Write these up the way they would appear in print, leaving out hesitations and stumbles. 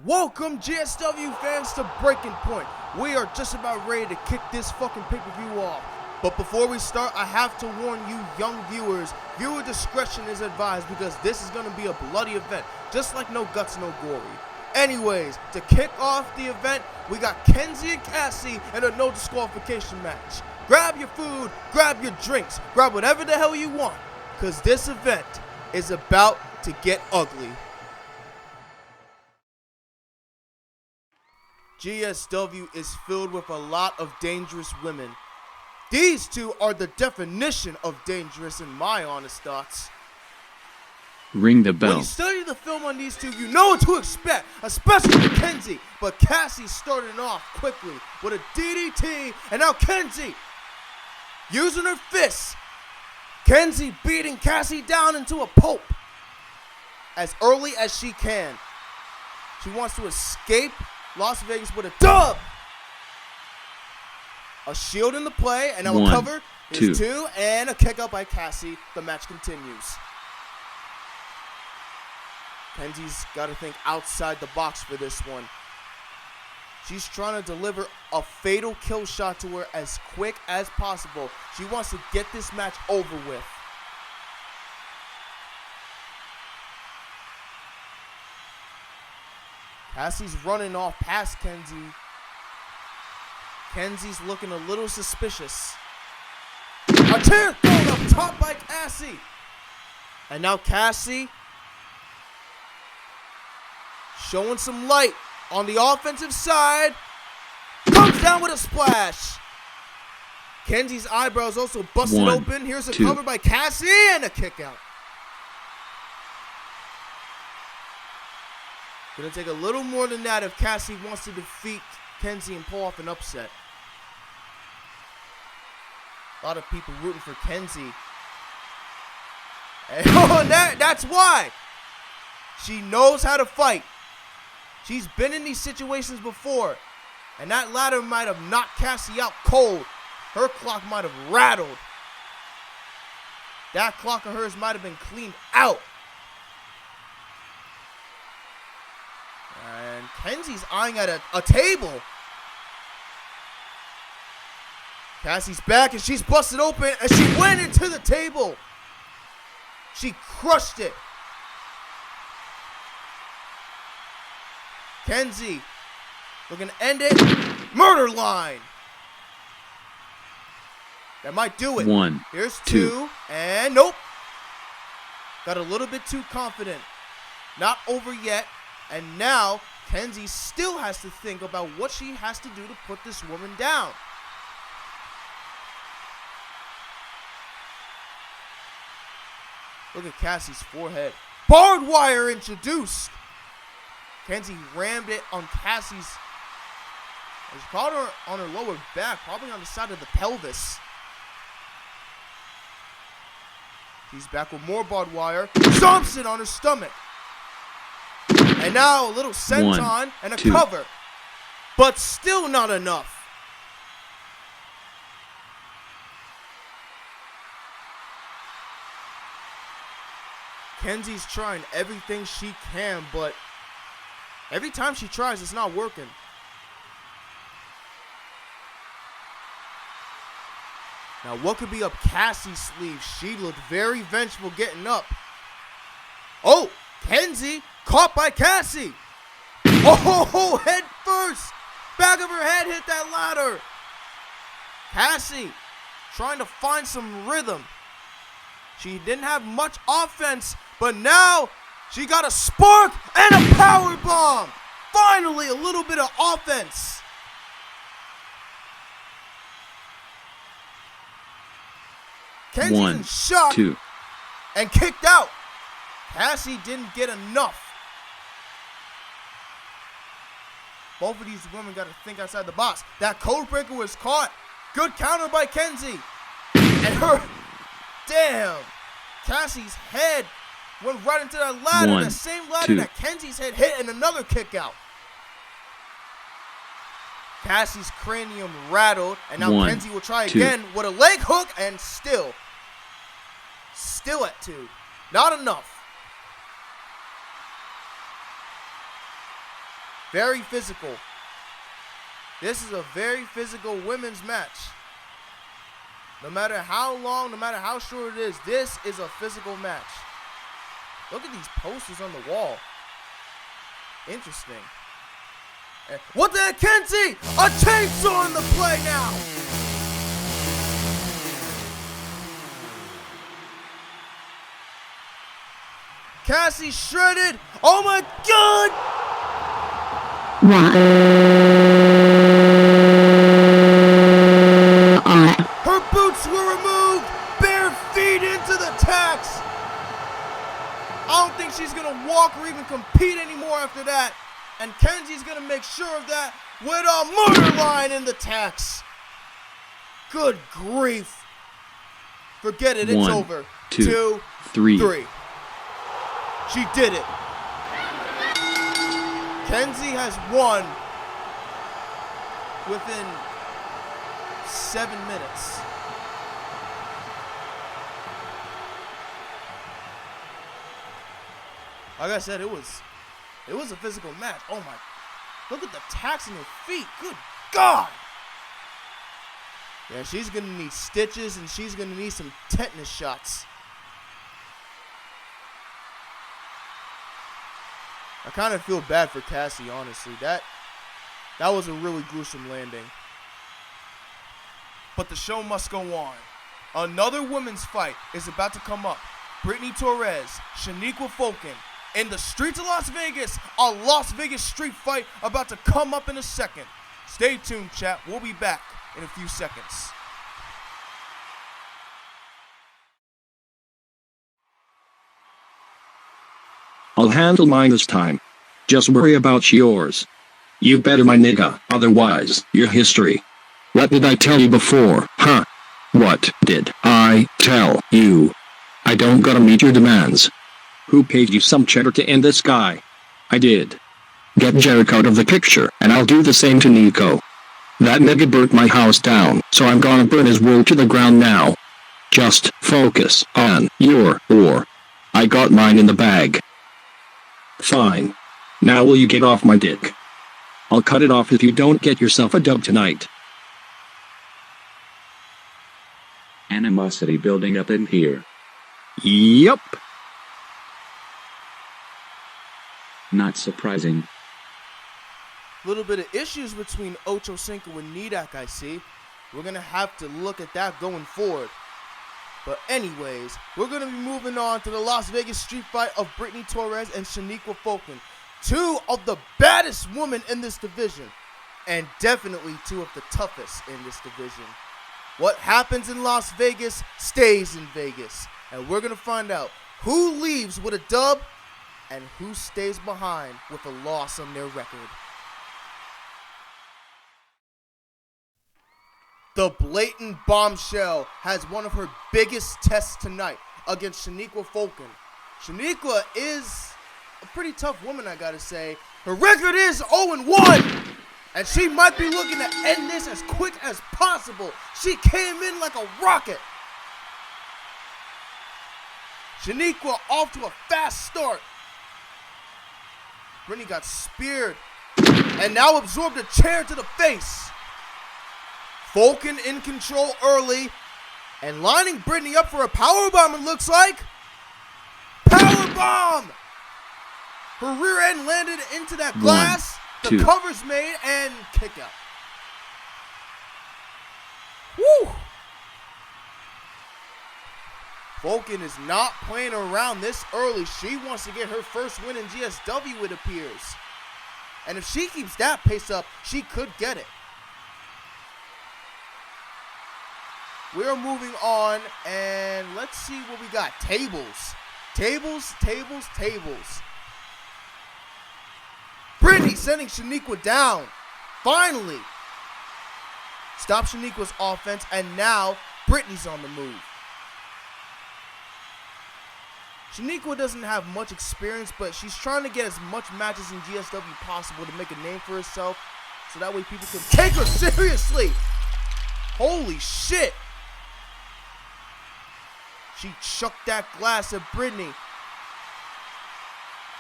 Welcome, GSW fans, to Breaking Point. We are just about ready to kick this fucking pay-per-view off. But before we start, I have to warn you young viewers, viewer discretion is advised because this is going to be a bloody event, just like No Guts, No Glory. Anyways, to kick off the event, we got Kenzie and Cassie in a no disqualification match. Grab your food, grab your drinks, grab whatever the hell you want, because this event is about to get ugly. GSW is filled with a lot of dangerous women. These two are the definition of dangerous in my honest thoughts. Ring the bell. When you study the film on these two, you know what to expect, especially with Kenzie. But Cassie starting off quickly with a DDT, and now Kenzie using her fists. Kenzie beating Cassie down into a pulp as early as she can. She wants to escape Las Vegas with a dub. A shield in the play, and now a cover. Here's two, and a kick out by Cassie. The match continues. Kenzie's got to think outside the box for this one. She's trying to deliver a fatal kill shot to her as quick as possible. She wants to get this match over with. Cassie's running off past Kenzie. Kenzie's looking a little suspicious. A chair thrown up top by Cassie. And now Cassie showing some light on the offensive side. Comes down with a splash. Kenzie's eyebrows also busted open. Here's a cover by Cassie and a kick out. Gonna take a little more than that if Cassie wants to defeat Kenzie and pull off an upset. A lot of people rooting for Kenzie. And that's why. She knows how to fight. She's been in these situations before. And that ladder might have knocked Cassie out cold. Her clock might have rattled. That clock of hers might have been cleaned out. And Kenzie's eyeing at a table. Cassie's back and she's busted open and she went into the table. She crushed it. Kenzie looking to end it. Murder line. That might do it. Here's two. And nope. Got a little bit too confident. Not over yet. And now Kenzie still has to think about what she has to do to put this woman down. Look at Cassie's forehead. Barbed wire introduced. Kenzie rammed it on Cassie's. She caught her on her lower back, probably on the side of the pelvis. She's back with more barbed wire. Stomps it on her stomach. And now a little senton and a cover. But still not enough. Kenzie's trying everything she can, but every time she tries, it's not working. Now, what could be up Cassie's sleeve? She looked very vengeful getting up. Oh, Kenzie caught by Cassie. Oh, head first. Back of her head hit that ladder. Cassie trying to find some rhythm. She didn't have much offense, but now she got a spark and a power bomb. Finally, a little bit of offense. Kenzie's in shock and kicked out. Cassie didn't get enough. Both of these women got to think outside the box. That code breaker was caught. Good counter by Kenzie. And her, damn, Cassie's head went right into that ladder. The same ladder that Kenzie's head hit, and another kick out. Cassie's cranium rattled, and now Kenzie will try again with a leg hook, and still at two. Not enough. Very physical. This is a very physical women's match. No matter how long, no matter how short it is, this is a physical match. Look at these posters on the wall. Interesting. What the heck, Kenzie? A chainsaw in the play now! Cassie shredded. Oh my God! Her boots were removed. Bare feet into the tacks. I don't think she's gonna walk or even compete anymore after that. And Kenzie's gonna make sure of that with a murder line in the tacks. Good grief. Forget it, it's over. 2, 3. She did it. Kenzie has won within 7 minutes. Like I said, it was a physical match. Oh my, look at the tacks in her feet. Good God. Yeah, she's gonna need stitches and she's gonna need some tetanus shots. I kind of feel bad for Cassie, honestly. That was a really gruesome landing. But the show must go on. Another women's fight is about to come up. Brittany Torres, Shaniqua Falcon. In the streets of Las Vegas, a Las Vegas street fight about to come up in a second. Stay tuned, chat. We'll be back in a few seconds. I'll handle mine this time. Just worry about yours. You better, my nigga, otherwise, you're history. What did I tell you before, huh? What did I tell you? I don't gotta meet your demands. Who paid you some cheddar to end this guy? I did. Get Jericho out of the picture, and I'll do the same to Nico. That nigga burnt my house down, so I'm gonna burn his world to the ground now. Just focus on your war. I got mine in the bag. Fine. Now will you get off my dick? I'll cut it off if you don't get yourself a dub tonight. Animosity building up in here. Yup. Not surprising. Little bit of issues between Ocho Cinco and Nidak, I see. We're going to have to look at that going forward. But anyways, we're going to be moving on to the Las Vegas street fight of Brittany Torres and Shaniqua Falcon. Two of the baddest women in this division. And definitely two of the toughest in this division. What happens in Las Vegas stays in Vegas. And we're going to find out who leaves with a dub and who stays behind with a loss on their record. The blatant bombshell has one of her biggest tests tonight against Shaniqua Falcon. Shaniqua is a pretty tough woman, I gotta say. Her record is 0-1, and she might be looking to end this as quick as possible. She came in like a rocket. Shaniqua off to a fast start. Brittany got speared and now absorbed a chair to the face. Falcon in control early and lining Brittany up for a powerbomb, it looks like. Powerbomb! Her rear end landed into that glass. The cover's made and kick out. Woo! Falcon is not playing around this early. She wants to get her first win in GSW, it appears. And if she keeps that pace up, she could get it. We're moving on, and let's see what we got. Tables. Tables, tables, tables. Brittany sending Shaniqua down. Finally. Stop Shaniqua's offense, and now Brittany's on the move. Shaniqua doesn't have much experience, but she's trying to get as much matches in GSW possible to make a name for herself, so that way people can take her seriously. Holy shit. She chucked that glass at Brittany.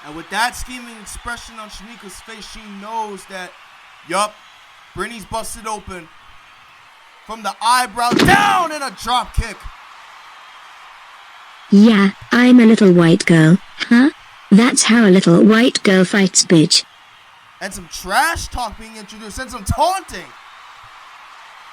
And with that scheming expression on Shaniqua's face, she knows that, yup, Brittany's busted open. From the eyebrow down and a drop kick. Yeah, I'm a little white girl, huh? That's how a little white girl fights, bitch. And some trash talk being introduced and some taunting.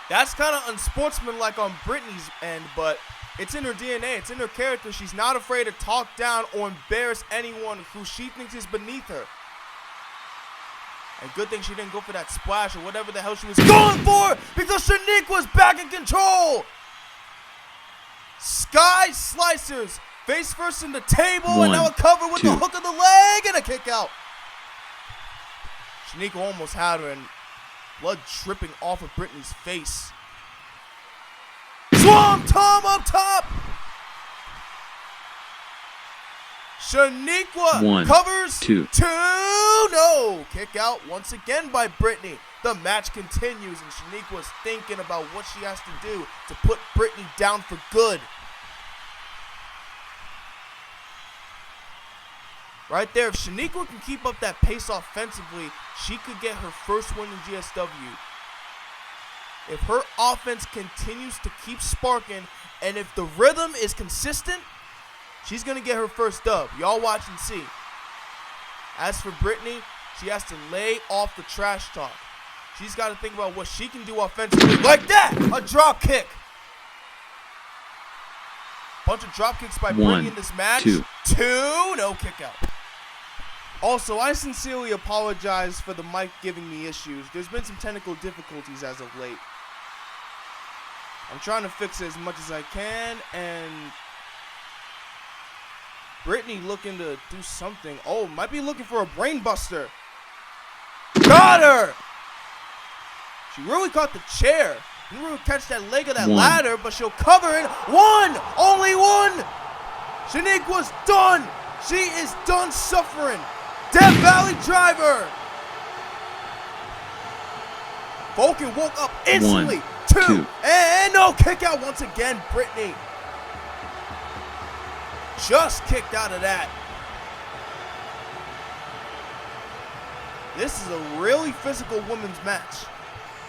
That's kind of unsportsmanlike on Brittany's end, but it's in her DNA. It's in her character. She's not afraid to talk down or embarrass anyone who she thinks is beneath her. And good thing she didn't go for that splash or whatever the hell she was going for, because Shanique was back in control. Sky Slicers face first in the table, and now a cover with the hook of the leg and a kick out. Shanique almost had her, and blood dripping off of Brittany's face. Swamp Tom up top. Shaniqua covers two. No, kick out once again by Brittany. The match continues, and Shaniqua's thinking about what she has to do to put Brittany down for good. Right there, if Shaniqua can keep up that pace offensively, she could get her first win in GSW. If her offense continues to keep sparking, and if the rhythm is consistent, she's going to get her first dub. Y'all watch and see. As for Brittany, she has to lay off the trash talk. She's got to think about what she can do offensively. Like that! A drop kick. Bunch of drop kicks by Brittany in this match. Two. No kick out. Also, I sincerely apologize for the mic giving me issues. There's been some technical difficulties as of late. I'm trying to fix it as much as I can, and Brittany looking to do something. Oh, might be looking for a brain buster. Got her! She really caught the chair. Didn't really catch that leg of that ladder, but she'll cover it. One! Only one! Shanique was done! She is done suffering. Death Valley Driver! Falcon woke up instantly. Two. And no kick out once again, Brittany. Just kicked out of that. This is a really physical women's match.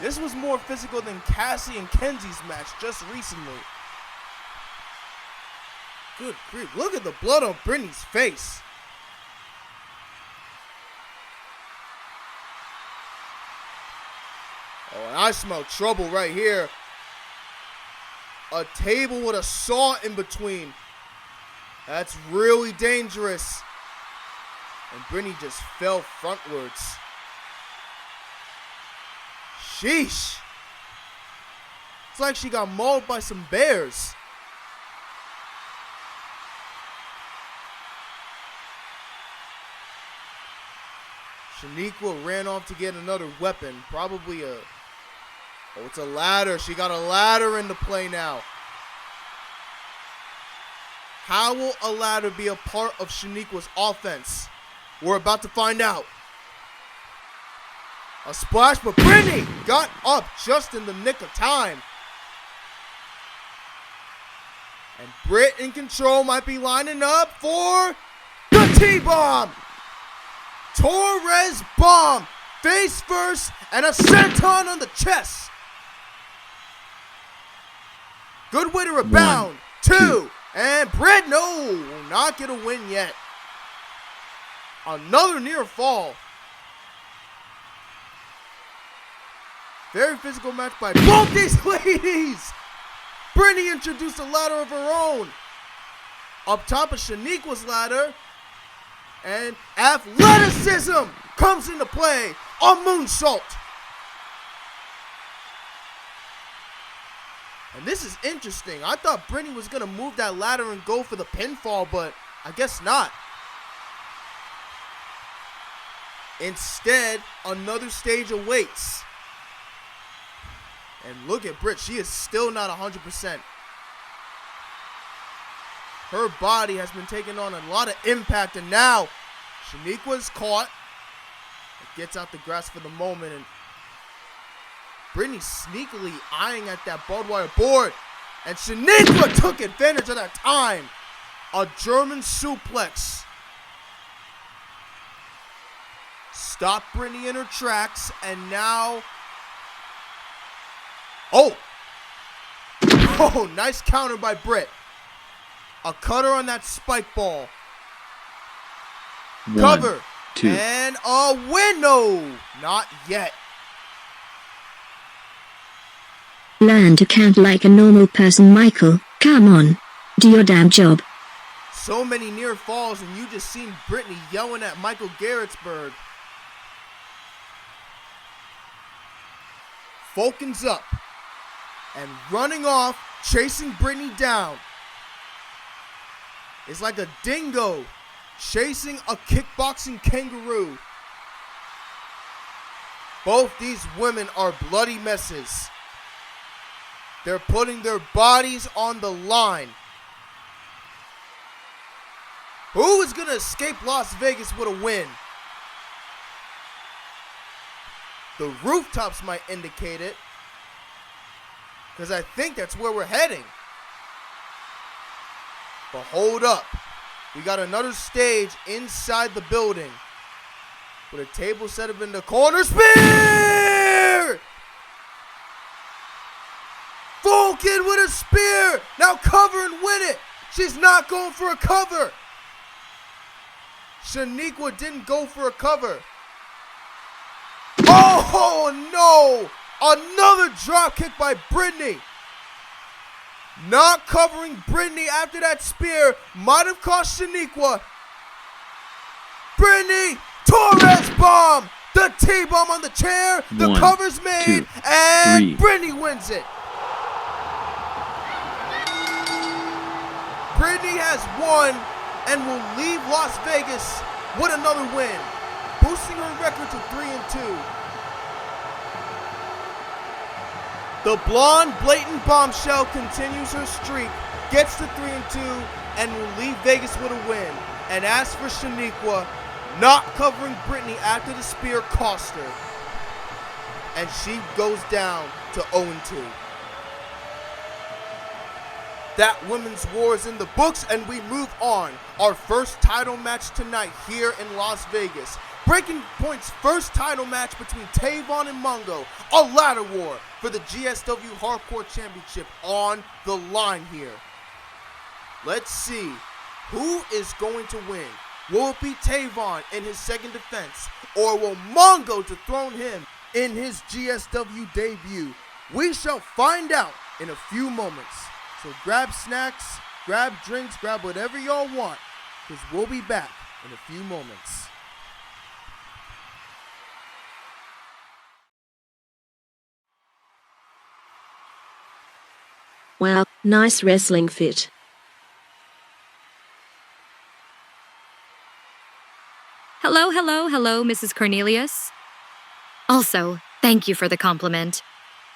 This was more physical than Cassie and Kenzie's match just recently. Good grief. Look at the blood on Brittany's face. Oh, and I smell trouble right here. A table with a saw in between. That's really dangerous. And Brittany just fell frontwards. Sheesh. It's like she got mauled by some bears. Shaniqua ran off to get another weapon. Probably a... Oh, it's a ladder. She got a ladder into play now. How will a ladder be a part of Shaniqua's offense? We're about to find out. A splash, but Brittany got up just in the nick of time. And Britt in control might be lining up for the T-bomb. Torres bomb, face first, and a senton on the chest. Good way to rebound. Two. And Britt, no, will not get a win yet. Another near fall. Very physical match by both these ladies. Brittany introduced a ladder of her own. Up top of Shaniqua's ladder. And athleticism comes into play. A moonsault. And this is interesting. I thought Brittany was going to move that ladder and go for the pinfall, but I guess not. Instead, another stage awaits. And look at Britt. She is still not 100%. Her body has been taking on a lot of impact, and now Shaniqua's caught. It gets out the grass for the moment, and Brittany sneakily eyeing at that barbed wire board. And Shaniqua took advantage of that time. A German suplex. stopped Brittany in her tracks, and now... Oh! Oh, nice counter by Britt. A cutter on that spike ball. One, Cover. 2. And a win. No, not yet. Learn to count like a normal person, Michael. Come on. Do your damn job. So many near falls, and you just seen Brittany yelling at Michael Garrettsburg. Falcon's up and running off, chasing Brittany down. It's like a dingo chasing a kickboxing kangaroo. Both these women are bloody messes. They're putting their bodies on the line. Who is going to escape Las Vegas with a win? The rooftops might indicate it, because I think that's where we're heading. But hold up. We got another stage inside the building with a table set up in the corner. Spear! Falcon with a spear! Now cover and win it! She's not going for a cover! Shaniqua didn't go for a cover. Oh no! Another drop kick by Brittany. Not covering Brittany after that spear might have cost Shaniqua. Brittany, Torres bomb. The T-bomb on the chair. The 1, cover's made. 2, and 3. Brittany wins it. Brittany has won and will leave Las Vegas with another win, boosting her record to 3-2. The blonde blatant bombshell continues her streak, gets to 3-2, and will leave Vegas with a win. And as for Shaniqua, not covering Brittany after the spear cost her, and she goes down to 0-2. That women's war is in the books, and we move on. Our first title match tonight here in Las Vegas. Breaking Point's first title match between Tavon and Mongo. A ladder war for the GSW Hardcore Championship on the line here. Let's see who is going to win. Will it be Tavon in his second defense, or will Mongo dethrone him in his GSW debut? We shall find out in a few moments. So grab snacks, grab drinks, grab whatever y'all want, because we'll be back in a few moments. Wow, nice wrestling fit. Hello, hello, hello, Mrs. Cornelius. Also, thank you for the compliment.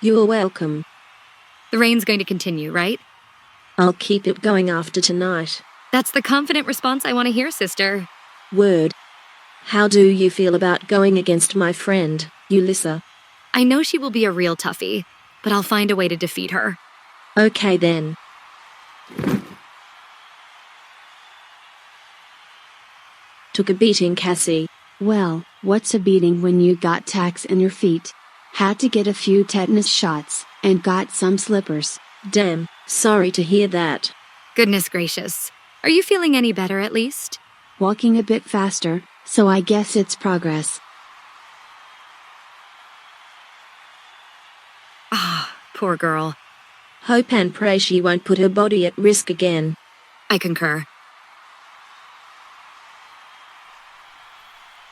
You're welcome. The reign's going to continue, right? I'll keep it going after tonight. That's the confident response I want to hear, sister. Word. How do you feel about going against my friend, Ulissa? I know she will be a real toughie, but I'll find a way to defeat her. Okay then. Took a beating, Cassie. Well, what's a beating when you got tacks in your feet? Had to get a few tetanus shots, and got some slippers. Damn, sorry to hear that. Goodness gracious. Are you feeling any better at least? Walking a bit faster, so I guess it's progress. Ah, poor girl. Hope and pray she won't put her body at risk again. I concur.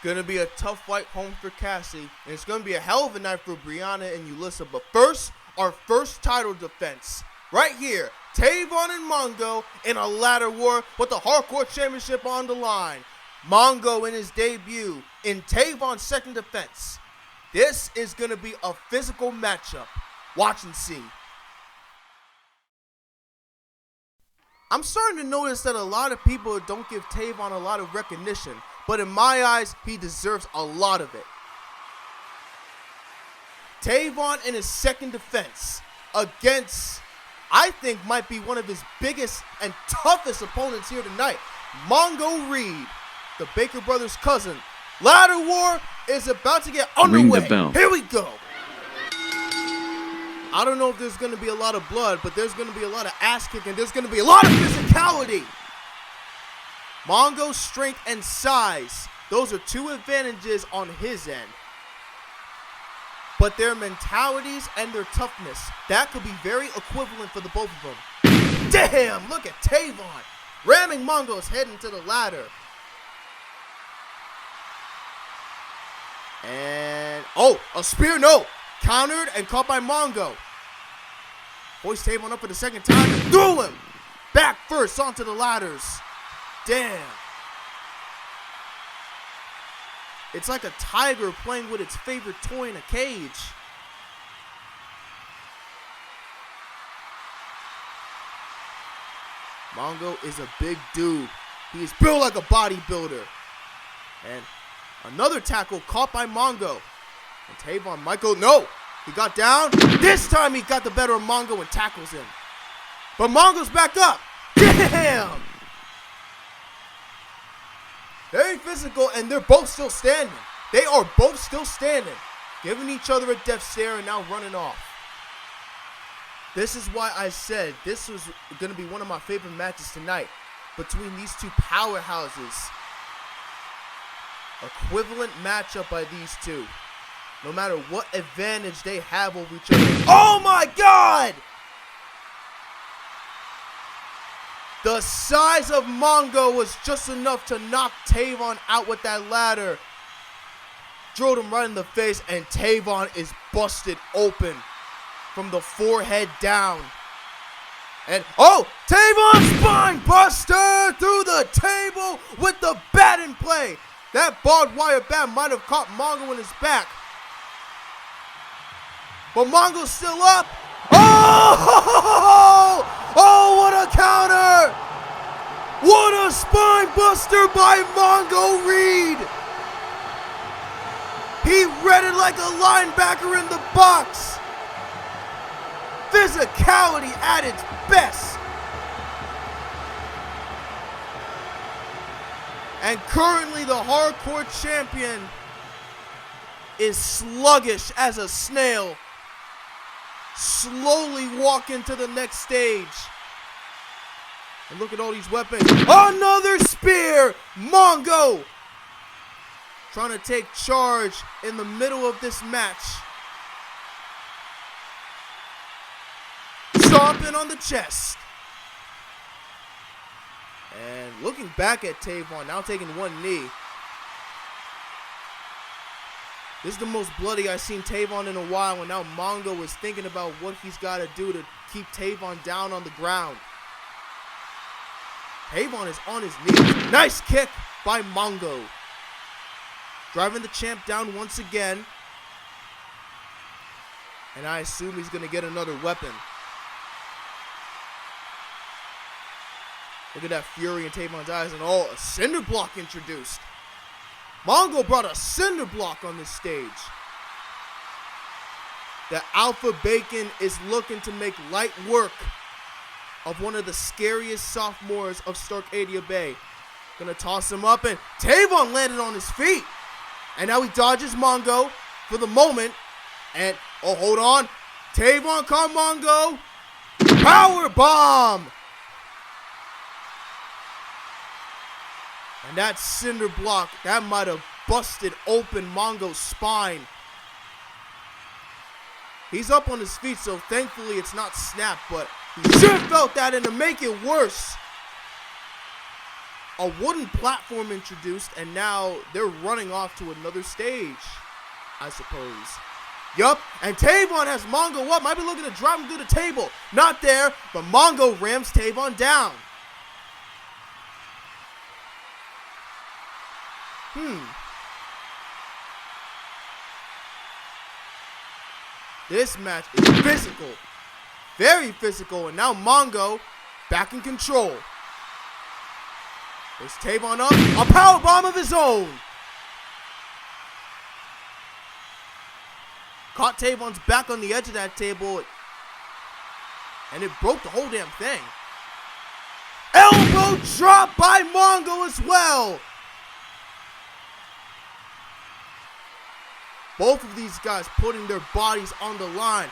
Gonna be a tough fight home for Cassie, and it's gonna be a hell of a night for Brianna and Ulissa. But first, our first title defense. Right here, Tavon and Mongo in a ladder war with the Hardcore Championship on the line. Mongo in his debut in Tavon's second defense. This is gonna be a physical matchup. Watch and see. I'm starting to notice that a lot of people don't give Tavon a lot of recognition, but in my eyes, he deserves a lot of it. Tavon in his second defense against, I think, might be one of his biggest and toughest opponents here tonight, Mongo Reed, the Baker brothers' cousin, Ladder war is about to get Ring the underway. bell. Here we go. I don't know if there's going to be a lot of blood, but there's going to be a lot of ass kicking. There's going to be a lot of physicality. Mongo's strength and size, those are two advantages on his end. But their mentalities and their toughness, that could be very equivalent for the both of them. Damn, look at Tavon ramming Mongo's head into the ladder. And, oh, a spear, no. Countered and caught by Mongo. Hoist Tavon up for the second time and threw him back first onto the ladders. Damn. It's like a tiger playing with its favorite toy in a cage. Mongo is a big dude. He is built like a bodybuilder. And another tackle caught by Mongo. And Tavon, Michael, no. He got down. This time he got the better of Mongo and tackles him. But Mongo's back up. Damn. Very physical, and they're both still standing. They are both still standing, giving each other a death stare and now running off. This is why I said this was going to be one of my favorite matches tonight between these two powerhouses. Equivalent matchup by these two. No matter what advantage they have over each other. Oh my God! The size of Mongo was just enough to knock Tavon out with that ladder. Drilled him right in the face, and Tavon is busted open from the forehead down. And, oh, Tavon spine buster through the table with the bat in play. That barbed wire bat might have caught Mongo in his back. But Mongo's still up. Oh! Oh, what a counter! What a spine buster by Mongo Reed! He read it like a linebacker in the box. Physicality at its best. And currently the hardcore champion is sluggish as a snail, slowly walking to the next stage. And look at all these weapons. Another spear! Mongo trying to take charge in the middle of this match. Stomping on the chest. And looking back at Tavon, now taking one knee. This is the most bloody I've seen Tavon in a while, and now Mongo is thinking about what he's got to do to keep Tavon down on the ground. Tavon is on his knees. Nice kick by Mongo. Driving the champ down once again. And I assume he's going to get another weapon. Look at that fury in Tavon's eyes, and oh, a cinder block introduced. Mongo brought a cinder block on this stage. The Alpha Bacon is looking to make light work of one of the scariest sophomores of Starcadia Bay. Gonna toss him up, and Tavon landed on his feet. And now he dodges Mongo for the moment. And, oh, hold on. Tavon caught Mongo. Power bomb. And that cinder block, that might have busted open Mongo's spine. He's up on his feet, so thankfully it's not snapped, but he should have felt that, and to make it worse, a wooden platform introduced, and now they're running off to another stage, I suppose. Yup, and Tavon has Mongo up, might be looking to drive him through the table. Not there, but Mongo rams Tavon down. This match is physical. Very physical. And now Mongo back in control. There's Tavon up. A power bomb of his own. Caught Tavon's back on the edge of that table. And it broke the whole damn thing. Elbow drop by Mongo as well. Both of these guys putting their bodies on the line,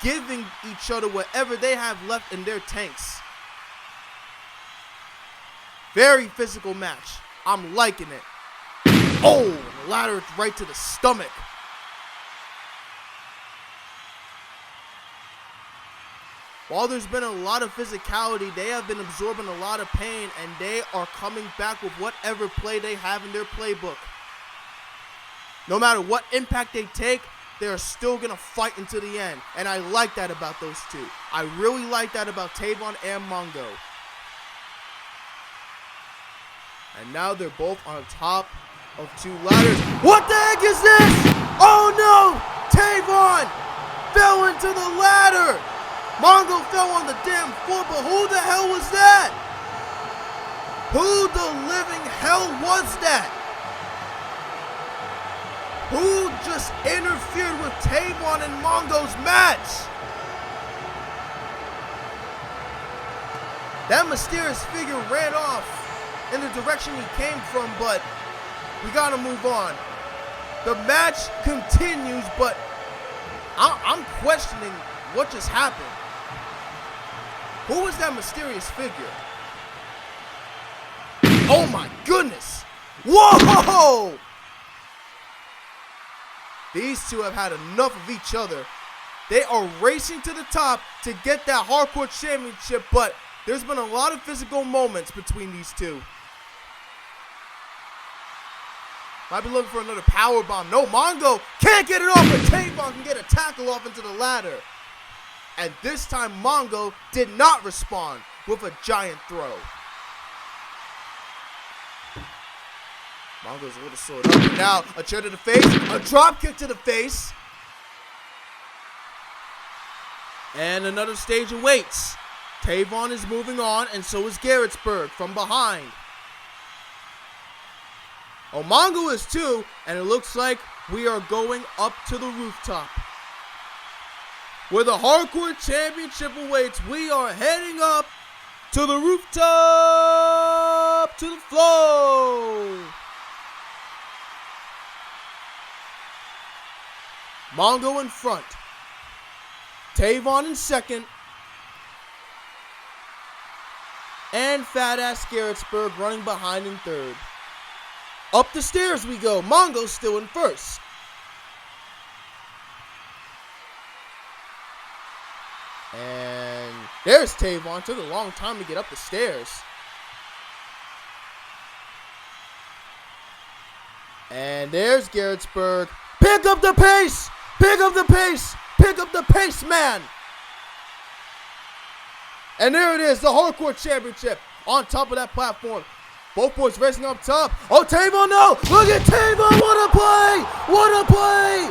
giving each other whatever they have left in their tanks. Very physical match. I'm liking it. Oh, the ladder right to the stomach. While there's been a lot of physicality, they have been absorbing a lot of pain, and they are coming back with whatever play they have in their playbook. No matter what impact they take, they are still going to fight into the end. And I like that about those two. I really like that about Tavon and Mongo. And now they're both on top of two ladders. What the heck is this? Oh no! Tavon fell into the ladder. Mongo fell on the damn floor, but who the hell was that? Who the living hell was that? Who just interfered with Tavon and Mongo's match? That mysterious figure ran off in the direction he came from, but we gotta move on. The match continues, but I'm questioning what just happened. Who was that mysterious figure? Oh my goodness! Whoa! These two have had enough of each other. They are racing to the top to get that hardcore championship, but there's been a lot of physical moments between these two. Might be looking for another power bomb. No, Mongo can't get it off, but Tavon can get a tackle off into the ladder. And this time, Mongo did not respond with a giant throw. Mongo's a little slowed up. But now, a chair to the face, a drop kick to the face. And another stage awaits. Tavon is moving on, and so is Garrettsburg from behind. Oh, Mongo is too, and it looks like we are going up to the rooftop. Where the Hardcore Championship awaits, we are heading up to the rooftop, to the floor. Mongo in front. Tavon in second. And fat-ass Garrettsburg running behind in third. Up the stairs we go. Mongo's still in first. And there's Tavon. Took a long time to get up the stairs. And there's Garrettsburg. Pick up the pace! Pick up the pace! Pick up the pace, man! And there it is, the Hardcore Championship on top of that platform. Both boys racing up top. Oh, Tavon, no! Look at Tavon! What a play! What a play!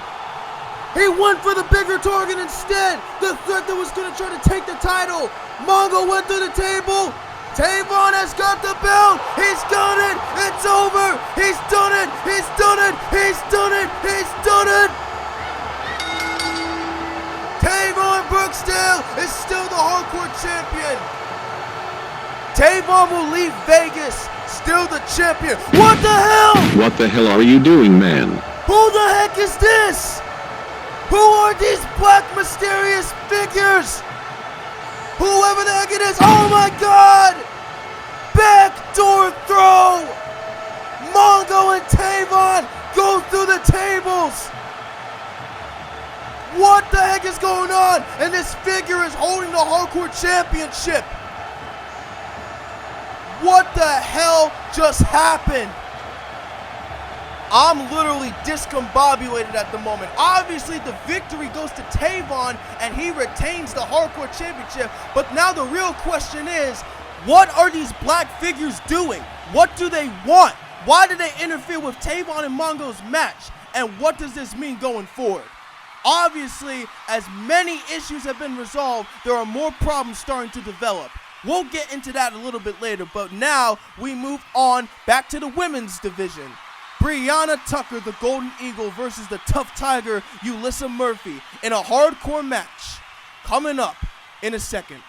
He went for the bigger target instead. The threat that was going to try to take the title. Mongo went through the table. Tavon has got the belt. He's done it. It's over. He's done it. He's done it. He's done it. He's done it. Tavon Brooksdale is still the Hardcore Champion. Tavon will leave Vegas still the champion. What the hell? What the hell are you doing, man? Who the heck is this? Who are these black mysterious figures? Whoever the heck it is. Oh my God! Backdoor throw! Mongo and Tavon go through the tables. What the heck is going on? And this figure is holding the Hardcore Championship. What the hell just happened? I'm literally discombobulated at the moment. Obviously, the victory goes to Tavon, and he retains the Hardcore Championship. But now the real question is, what are these black figures doing? What do they want? Why did they interfere with Tavon and Mongo's match? And what does this mean going forward? Obviously, as many issues have been resolved, there are more problems starting to develop. We'll get into that a little bit later, but now we move on back to the women's division. Brianna Tucker, the Golden Eagle, versus the Tough Tiger, Ulyssa Murphy, in a hardcore match. Coming up in a second.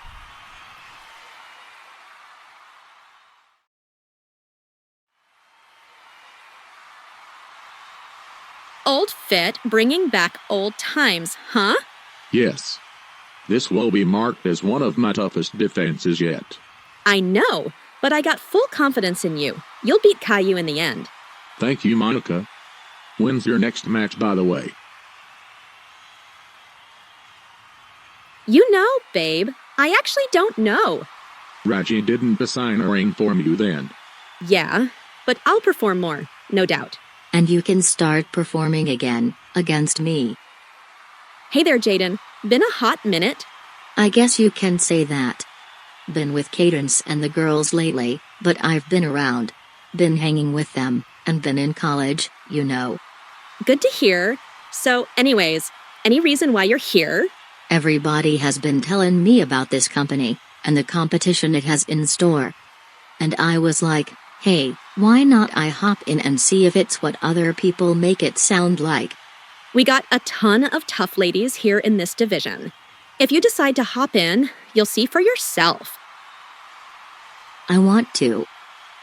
old fit, bringing back old times, huh? Yes. This will be marked as one of my toughest defenses yet. I know, but I got full confidence in you. You'll beat Caillou in the end. Thank you, Monica. When's your next match, by the way? You know, babe, I actually don't know. Reggie didn't assign a ring for you then. Yeah, but I'll perform more, no doubt. And you can start performing again, against me. Hey there, Jaden. Been a hot minute. I guess you can say that. Been with Cadence and the girls lately, but I've been around. Been hanging with them, and been in college, you know. Good to hear. So, anyways, any reason why you're here? Everybody has been telling me about this company, and the competition it has in store. And I was like, hey, why not I hop in and see if it's what other people make it sound like? We got a ton of tough ladies here in this division. If you decide to hop in, you'll see for yourself. I want to.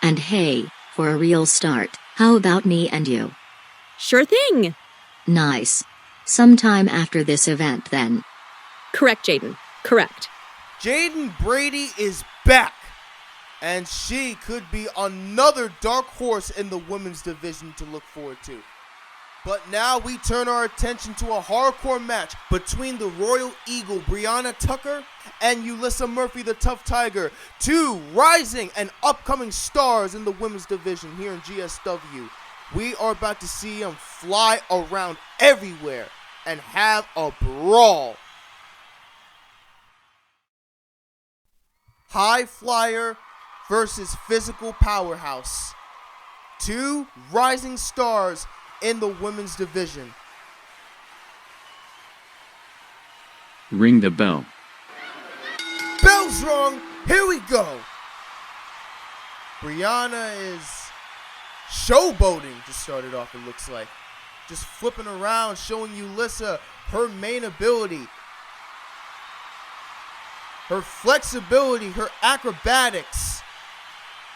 And hey, for a real start, how about me and you? Sure thing. Nice. Sometime after this event then. Correct, Jaden. Correct. Jaden Brady is back, and she could be another dark horse in the women's division to look forward to. But now we turn our attention to a hardcore match between the Royal Eagle, Brianna Tucker, and Ulyssa Murphy, the Tough Tiger, two rising and upcoming stars in the women's division here in GSW. We are about to see them fly around everywhere and have a brawl. High flyer versus physical powerhouse. Two rising stars in the women's division. Ring the bell. Bell's rung. Here we go. Brianna is showboating to start it off, it looks like. Just flipping around, showing Ulyssa her main ability. Her flexibility, her acrobatics.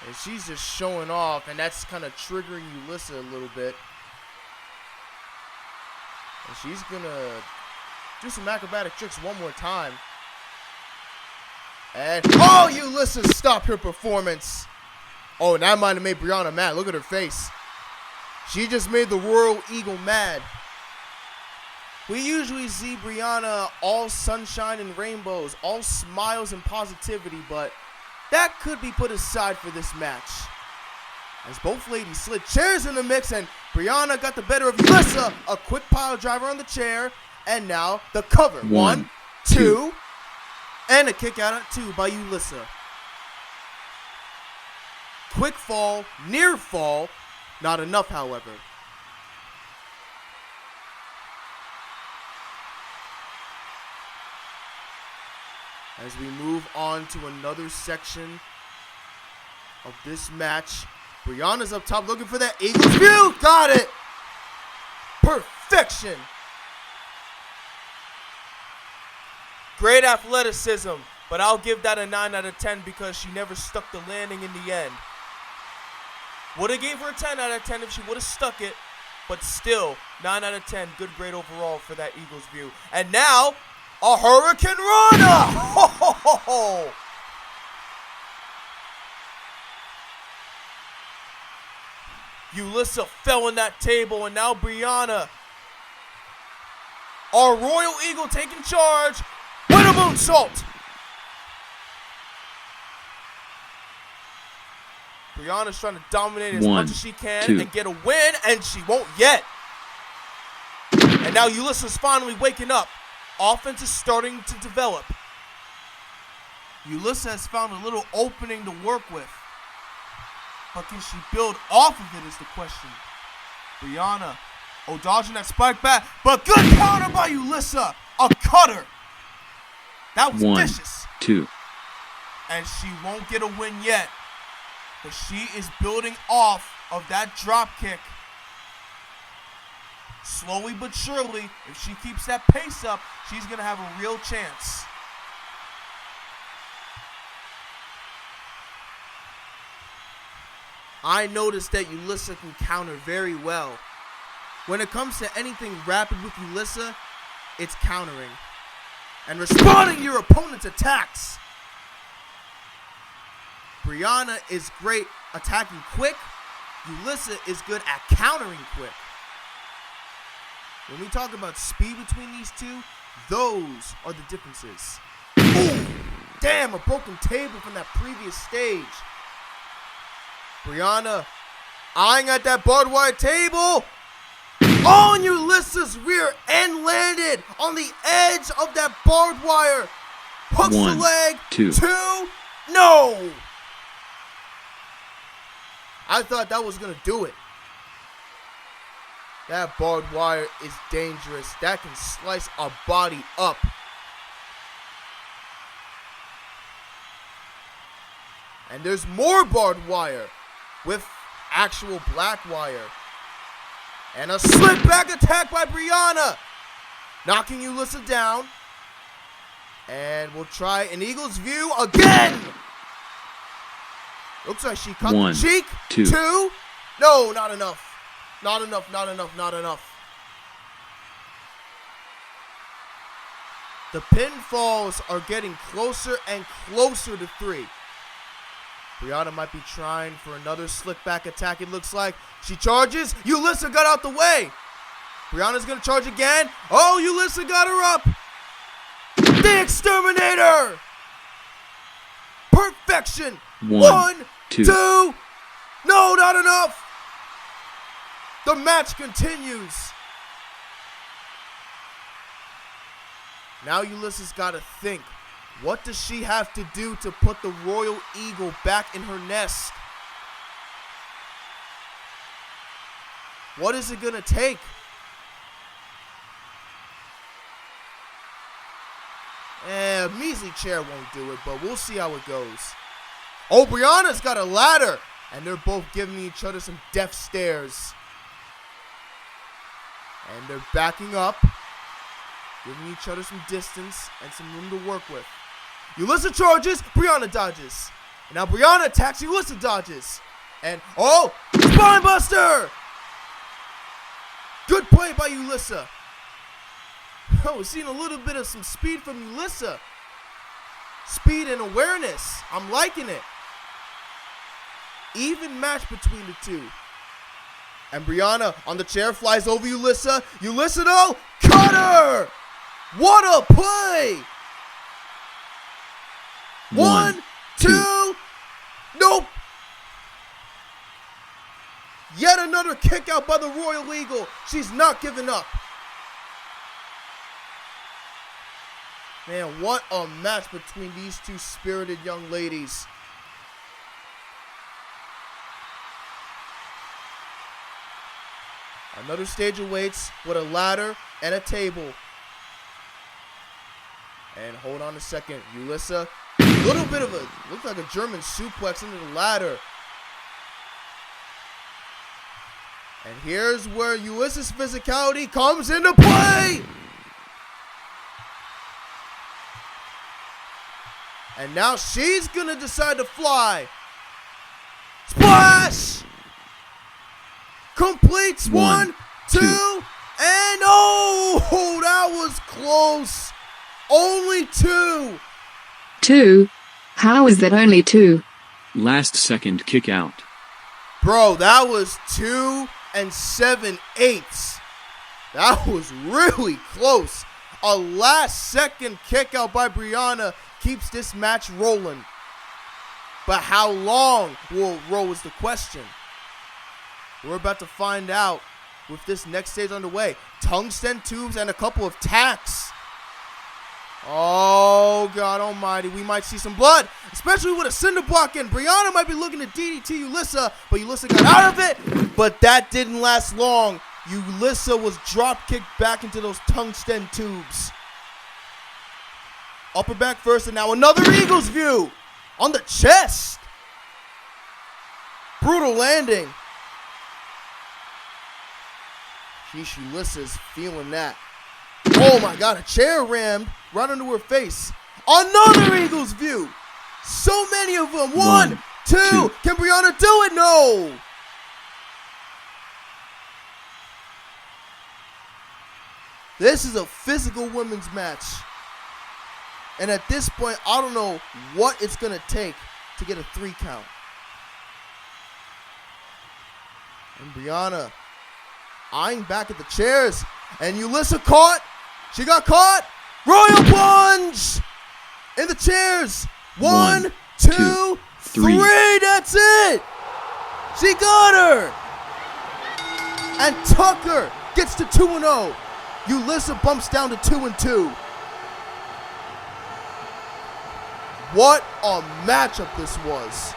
And she's just showing off, and that's kind of triggering Ulyssa a little bit. And she's gonna do some acrobatic tricks one more time. And, oh, Ulyssa stopped her performance. Oh, and that might have made Brianna mad. Look at her face. She just made the Royal Eagle mad. We usually see Brianna all sunshine and rainbows, all smiles and positivity, but that could be put aside for this match. As both ladies slid chairs in the mix, and Brianna got the better of Ulyssa. A quick pile driver on the chair, and now the cover. One, two, and a kick out at two by Ulyssa. Quick fall, near fall, not enough, however. As we move on to another section of this match, Brianna's up top looking for that Eagles view. Got it. Perfection. Great athleticism, but I'll give that a 9 out of 10 because she never stuck the landing in the end. Would have gave her a 10 out of 10 if she would have stuck it, but still, 9 out of 10. Good grade overall for that Eagles view. And now, a Hurricane Rana! Ho, ho, ho, ho. Ulyssa fell on that table, and now Brianna, our Royal Eagle, taking charge with a moonsault. Brianna's trying to dominate as much as she can and get a win, and she won't yet. And now Ulyssa's finally waking up. Offense is starting to develop. Ulyssa has found a little opening to work with. But can she build off of it is the question. Brianna, dodging that spike back, but good counter by Ulyssa. A cutter. That was vicious. 2. And she won't get a win yet. But she is building off of that drop kick. Slowly but surely, if she keeps that pace up, she's going to have a real chance. I noticed that Ulyssa can counter very well. When it comes to anything rapid with Ulissa, it's countering and responding to your opponent's attacks. Brianna is great attacking quick. Ulissa is good at countering quick. When we talk about speed between these two, those are the differences. Ooh, damn, a broken table from that previous stage. Brianna eyeing at that barbed wire table. On Ulissa's rear end landed on the edge of that barbed wire. Hooks the leg. Two. No. I thought that was going to do it. That barbed wire is dangerous. That can slice a body up. And there's more barbed wire with actual black wire. And a slip back attack by Brianna, knocking Ulissa down. And we'll try an Eagles view again. Looks like she cut the cheek. Two. No, not enough. Not enough, not enough, not enough. The pinfalls are getting closer and closer to 3. Brianna might be trying for another slick back attack, it looks like. She charges. Ulissa got out the way. Brianna's going to charge again. Oh, Ulissa got her up. The Exterminator. Perfection. One, two. No, not enough. The match continues. Now Ulissa's got to think. What does she have to do to put the Royal Eagle back in her nest? What is it going to take? A measly chair won't do it, but we'll see how it goes. Oh, Brianna's got a ladder, and they're both giving each other some death stares. And they're backing up, giving each other some distance and some room to work with. Ulissa charges, Brianna dodges. And now Brianna attacks, Ulissa dodges. And, oh, Spinebuster! Good play by Ulissa. Oh, we're seeing a little bit of some speed from Ulissa. Speed and awareness. I'm liking it. Even match between the two. And Brianna on the chair flies over Ulissa. Ulissa, though, cutter! What a play! One, two. Nope. Yet another kick out by the Royal Eagle. She's not giving up. Man, what a match between these two spirited young ladies. Another stage awaits with a ladder and a table. And hold on a second. Ulissa, a little bit of a, looked like a German suplex into the ladder. And here's where Ulissa's physicality comes into play. And now she's going to decide to fly. Splash! Completes one, two, and oh, that was close. Only 2. 2? How is that only 2? Last second kick out. Bro, that was 2 7/8. That was really close. A last second kick out by Brianna keeps this match rolling. But how long will it roll is the question. We're about to find out with this next stage underway. Tungsten tubes and a couple of tacks. Oh, God almighty. We might see some blood, especially with a cinder block in. Brianna might be looking to DDT Ulissa, but Ulissa got out of it. But that didn't last long. Ulissa was drop kicked back into those tungsten tubes. Upper back first, and now another Eagles view on the chest. Brutal landing. Sheesh, Ulissa's feeling that. Oh my God, a chair rammed right into her face. Another Eagles view. So many of them. One, two. Can Brianna do it? No. This is a physical women's match. And at this point, I don't know what it's going to take to get a 3 count. And Brianna eyeing back at the chairs. And Yulissa caught. She got caught. Royal plunge in the chairs. 1, 2, 3. That's it. She got her. And Tucker gets to 2-0. Yulissa bumps down to 2-2. What a matchup this was.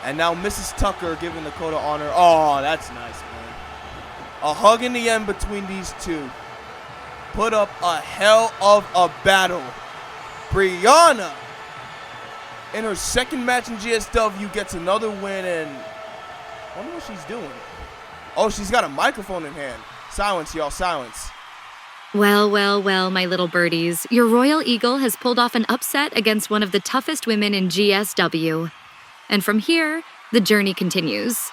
And now Mrs. Tucker giving the code of honor. Oh, that's nice, man. A hug in the end between these two. Put up a hell of a battle. Brianna, in her second match in GSW, gets another win, and I wonder what she's doing. Oh, she's got a microphone in hand. Silence, y'all, silence. Well, well, well, my little birdies. Your Royal Eagle has pulled off an upset against one of the toughest women in GSW. And from here, the journey continues.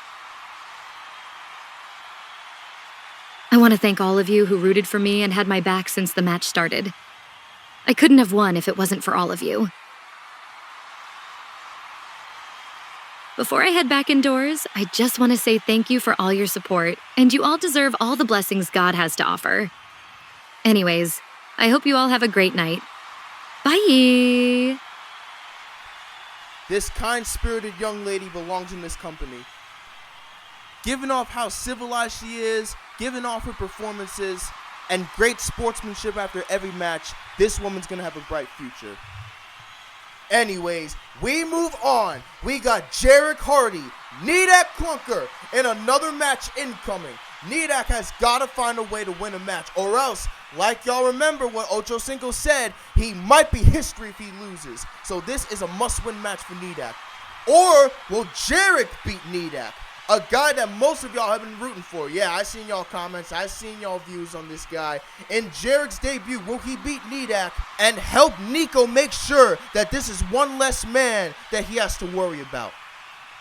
I want to thank all of you who rooted for me and had my back since the match started. I couldn't have won if it wasn't for all of you. Before I head back indoors, I just want to say thank you for all your support, and you all deserve all the blessings God has to offer. Anyways, I hope you all have a great night. Bye! This kind-spirited young lady belongs in this company. Given off how civilized she is, given off her performances, and great sportsmanship after every match, this woman's gonna have a bright future. Anyways, we move on. We got Jarek Hardy, Nidak Clunker, in another match incoming. Nidak has got to find a way to win a match, or else, like y'all remember what Ocho Cinco said, he might be history if he loses. So this is a must-win match for Nidak. Or will Jarek beat Nidak? A guy that most of y'all have been rooting for. Yeah, I seen y'all comments. I seen y'all views on this guy. In Jarek's debut, will he beat Nidak and help Nico make sure that this is one less man that he has to worry about?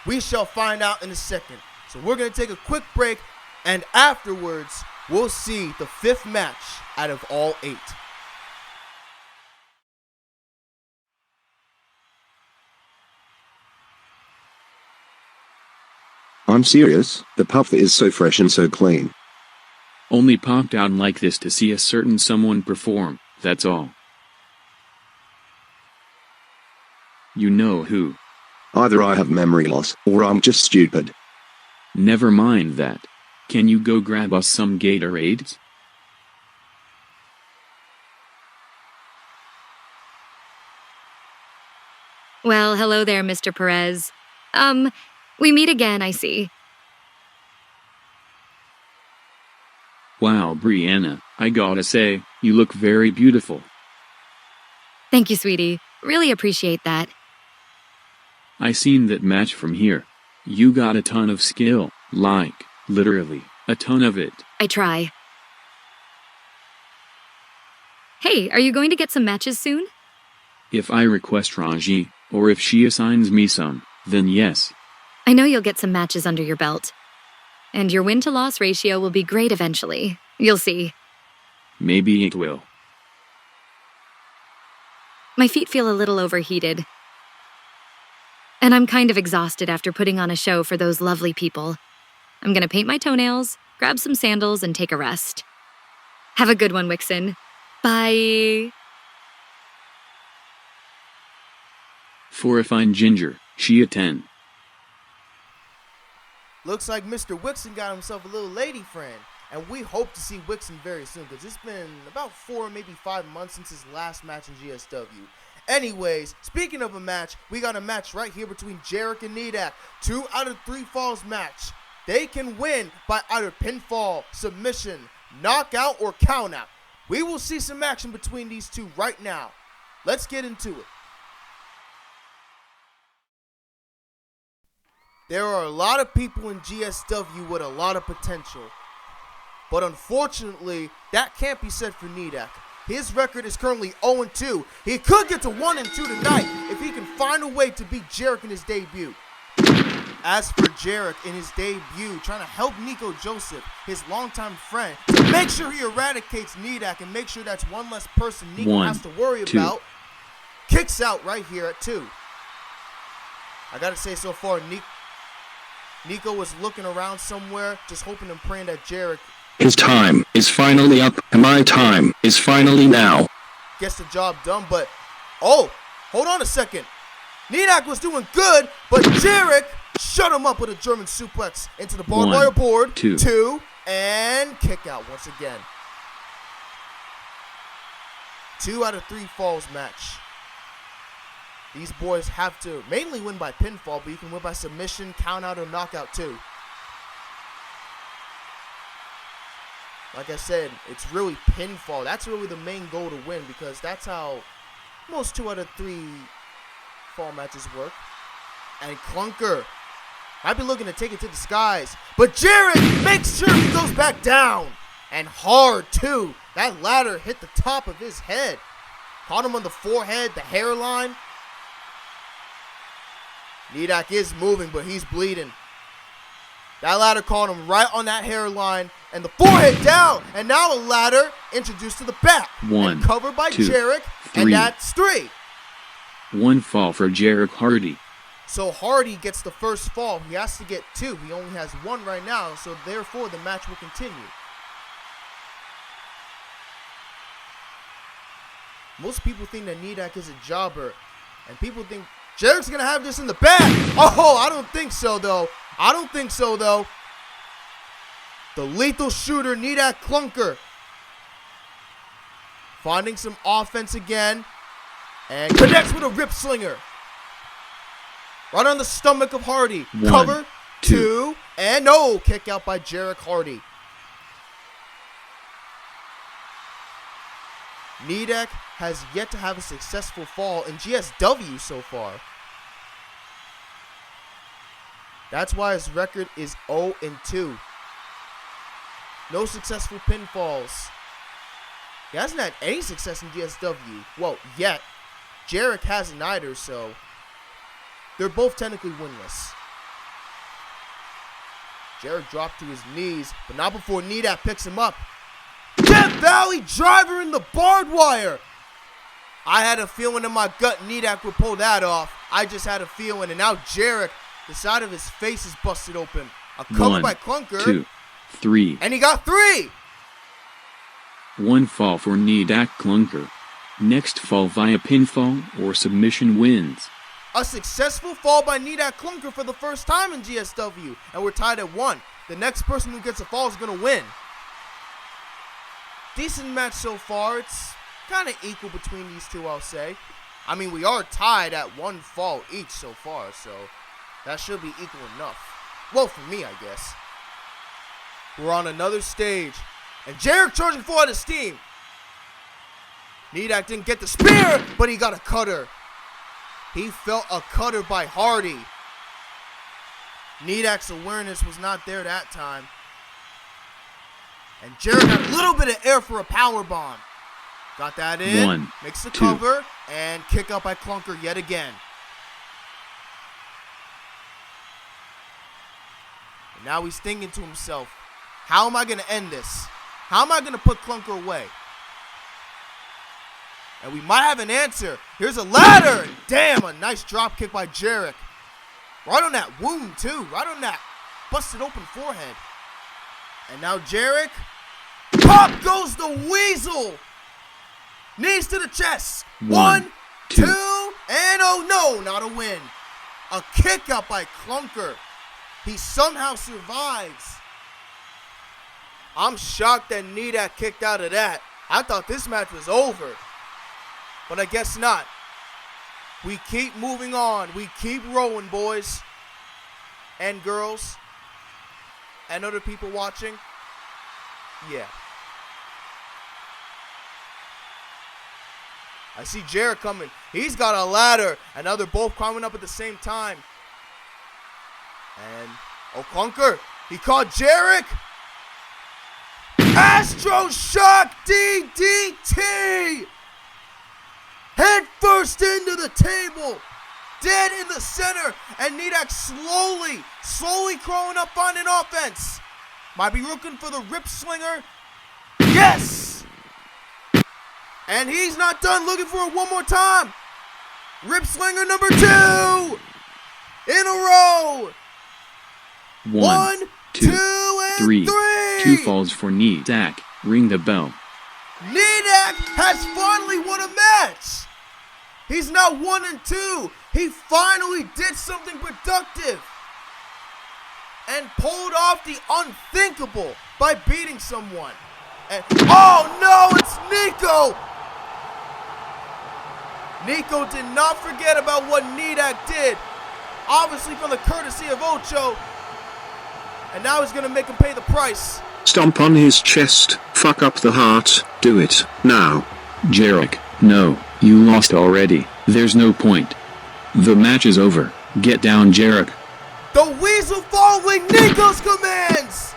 We shall find out in a second. So we're going to take a quick break, and afterwards, we'll see the 5th match out of all 8. I'm serious, the puff is so fresh and so clean. Only popped out like this to see a certain someone perform, that's all. You know who. Either I have memory loss, or I'm just stupid. Never mind that. Can you go grab us some Gatorades? Well, hello there, Mr. Perez. We meet again, I see. Wow, Brianna, I gotta say, you look very beautiful. Thank you, sweetie. Really appreciate that. I seen that match from here. You got a ton of skill, like, literally, a ton of it. I try. Hey, are you going to get some matches soon? If I request Raji, or if she assigns me some, then yes. I know you'll get some matches under your belt. And your win-to-loss ratio will be great eventually. You'll see. Maybe it will. My feet feel a little overheated. And I'm kind of exhausted after putting on a show for those lovely people. I'm gonna paint my toenails, grab some sandals, and take a rest. Have a good one, Wixon. Bye. For a fine ginger, she a 10. Looks like Mr. Wixon got himself a little lady friend, and we hope to see Wixon very soon, because it's been about 4, maybe 5 months since his last match in GSW. Anyways, speaking of a match, we got a match right here between Jarek and Nidak. 2 out of 3 falls match. They can win by either pinfall, submission, knockout, or countout. We will see some action between these two right now. Let's get into it. There are a lot of people in GSW with a lot of potential. But unfortunately, that can't be said for Nidak. His record is currently 0-2. He could get to 1-2 tonight if he can find a way to beat Jarek in his debut. As for Jarek in his debut, trying to help Nico Joseph, his longtime friend, to make sure he eradicates Nidak and make sure that's one less person Nico has to worry about, kicks out right here at 2. I gotta say, so far, Nico was looking around somewhere, just hoping and praying that Jarek... His time is finally up, and my time is finally now. Gets the job done, but... Oh, hold on a second. Nidak was doing good, but Jarek shut him up with a German suplex into the barbed wire board. 2, and kick out once again. 2 out of 3 falls match. These boys have to mainly win by pinfall, but you can win by submission, count out, or knockout too. Like I said, it's really pinfall. That's really the main goal to win, because that's how most 2 out of 3 fall matches work. And Clunker might be looking to take it to the skies, but Jarek makes sure he goes back down. And hard too. That ladder hit the top of his head. Caught him on the forehead, the hairline. Nidak is moving, but he's bleeding. That ladder caught him right on that hairline and the forehead down. And now a ladder introduced to the back. 1, and covered by 2, Jarek, 3. and that's 3. 1 fall for Jarek Hardy. So Hardy gets the first fall. He has to get 2. He only has 1 right now, so therefore the match will continue. Most people think that Nidak is a jobber, and people think Jarek's going to have this in the bag. Oh, I don't think so, though. The lethal shooter, Nidak Clunker. Finding some offense again. And connects with a rip slinger. Right on the stomach of Hardy. 1, Cover, 2. 2, and no. Kick out by Jarek Hardy. Nidak has yet to have a successful fall in GSW so far. That's why his record is 0-2. No successful pinfalls. He hasn't had any success in GSW. Well, yet. Jarek hasn't either, so they're both technically winless. Jarek dropped to his knees, but not before Nidak picks him up. Death Valley driver in the barbed wire. I had a feeling in my gut Nidak would pull that off. I just had a feeling, and now Jarek, the side of his face is busted open. A cover by Clunker. 2, 3. And he got 3. 1 fall for Nidak Clunker. Next fall via pinfall or submission wins. A successful fall by Nidak Clunker for the first time in GSW, and we're tied at 1. The next person who gets a fall is going to win. Decent match so far. It's kind of equal between these two, I'll say. I mean, we are tied at 1 fall each so far, so that should be equal enough. Well, for me, I guess. We're on another stage, and Jarek charging full out of steam. Nidak didn't get the spear, but he got a cutter. He felt a cutter by Hardy. Nidak's awareness was not there that time. And Jarek got a little bit of air for a power bomb. Got that in. 1, makes the 2. cover, and kick out by Clunker yet again. And now he's thinking to himself, how am I going to end this? How am I going to put Clunker away? And we might have an answer. Here's a ladder. And damn, a nice drop kick by Jarek. Right on that wound, too. Right on that busted open forehead. And now Jarek. Pop goes the weasel. Knees to the chest. 1, 2, and oh no, not a win. A kick out by Clunker. He somehow survives. I'm shocked that Nidak kicked out of that. I thought this match was over. But I guess not. We keep moving on. We keep rolling, boys and girls and other people watching. Yeah. I see Jarek coming. He's got a ladder. And now they're both climbing up at the same time. And, oh, Clunker. He caught Jarek. Astro Shock DDT. Head first into the table. dead in the center, and Nidak slowly crawling up on an offense. Might be looking for the rip slinger. Yes! And he's not done, looking for it one more time. Rip slinger number 2 in a row. 1, 2, and 3. 2 falls for Nidak. Ring the bell. Nidak has finally won a match. He's now 1 and 2. He finally did something productive and pulled off the unthinkable by beating someone. And oh no, it's Nico! Nico did not forget about what Nidak did, obviously from the courtesy of Ocho, and now he's gonna make him pay the price. Stomp on his chest, fuck up the heart, do it, now. Jarek, no, you lost already, there's no point. The match is over, get down Jarek. The Weasel following Nico's commands!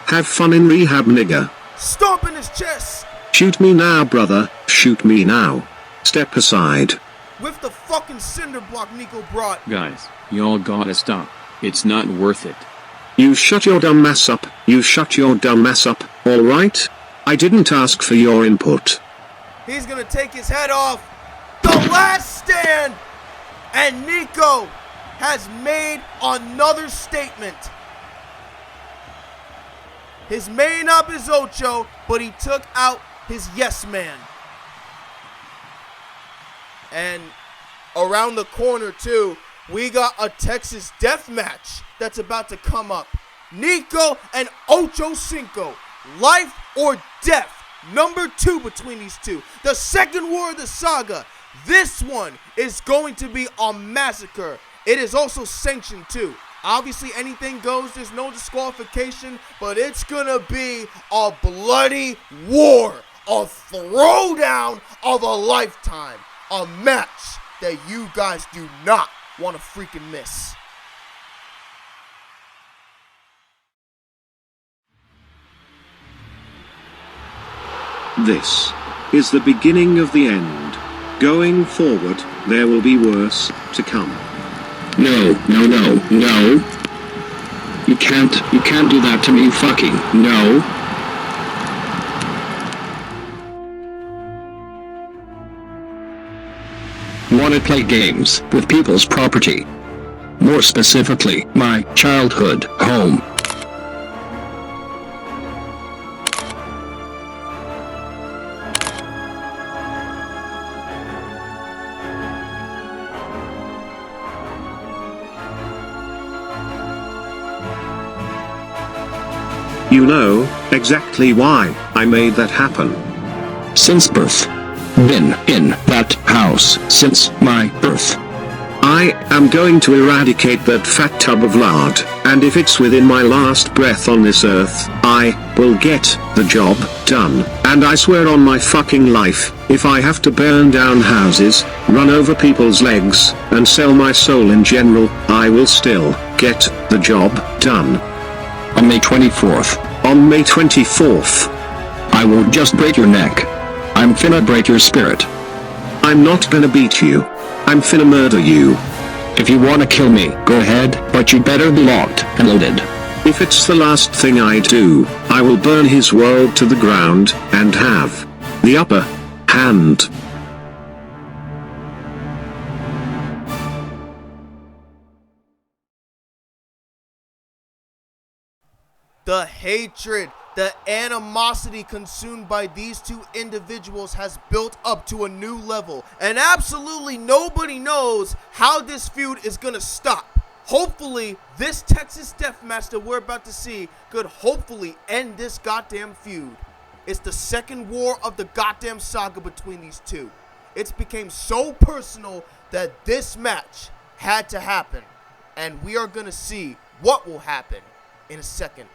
Have fun in rehab, nigga. Stomp in his chest! Shoot me now, brother, shoot me now. Step aside. With the fucking cinder block Nico brought. Guys, y'all gotta stop, it's not worth it. You shut your dumb ass up, you shut your dumb ass up, alright? I didn't ask for your input. He's gonna take his head off. The last stand! And Nico has made another statement. His main up is Ocho, but he took out his yes man. And around the corner too, we got a Texas death match that's about to come up. Nico and Ocho Sinko. Life or death. Number 2 between these two. The second war of the saga. This one is going to be a massacre. It is also sanctioned too. Obviously anything goes, there's no disqualification, but it's gonna be a bloody war. A throwdown of a lifetime. A match that you guys do not want to freaking miss. This is the beginning of the end. Going forward, there will be worse to come. No. You can't do that to me, fucking, no. Want to play games with people's property? More specifically, my childhood home. You know exactly why I made that happen. Since birth. Been in that house since my birth. I am going to eradicate that fat tub of lard, and if it's within my last breath on this earth, I will get the job done. And I swear on my fucking life, if I have to burn down houses, run over people's legs, and sell my soul in general, I will still get the job done. On May 24th. On May 24th. I will just break your neck. I'm finna break your spirit. I'm not gonna beat you. I'm finna murder you. If you wanna kill me, go ahead, but you better be locked and loaded. If it's the last thing I do, I will burn his world to the ground, and have the upper hand. The hatred, the animosity consumed by these two individuals has built up to a new level, and absolutely nobody knows how this feud is gonna stop. Hopefully, this Texas Deathmatch that we're about to see could hopefully end this goddamn feud. It's the second war of the goddamn saga between these two. It's became so personal that this match had to happen, and we are gonna see what will happen in a second.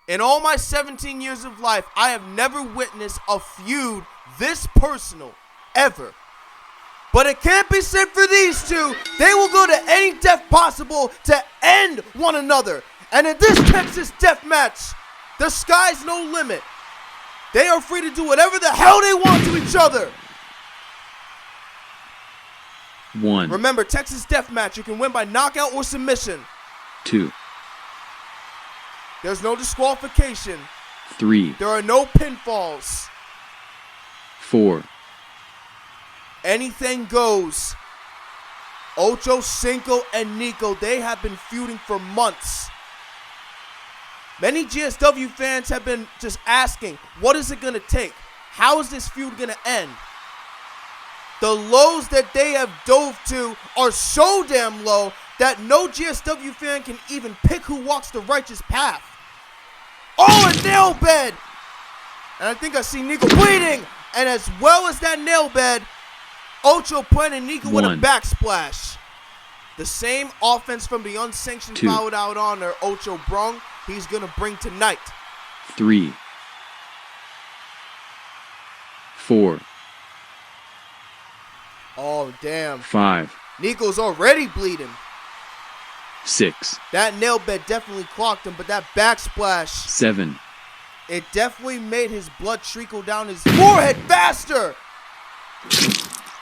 In all my 17 years of life, I have never witnessed a feud this personal, ever. But it can't be said for these two. They will go to any death possible to end one another. And in this Texas death match, the sky's no limit. They are free to do whatever the hell they want to each other. 1, Remember, Texas Deathmatch, you can win by knockout or submission. 2, There's no disqualification. 3, There are no pinfalls. 4, Anything goes. Ocho, Sinko, and Nico, they have been feuding for months. Many GSW fans have been just asking, what is it going to take? How is this feud going to end? The lows that they have dove to are so damn low that no GSW fan can even pick who walks the righteous path. Oh, a nail bed! And I think I see Nico bleeding. And as well as that nail bed, Ocho planted Nico with a 1, backsplash. The same offense from the unsanctioned 2, fouled out honor Ocho brung, he's going to bring tonight. 3, 4, Oh, damn. 5, Nico's already bleeding. 6, That nail bed definitely clocked him, but that backsplash, 7, it definitely made his blood trickle down his forehead faster.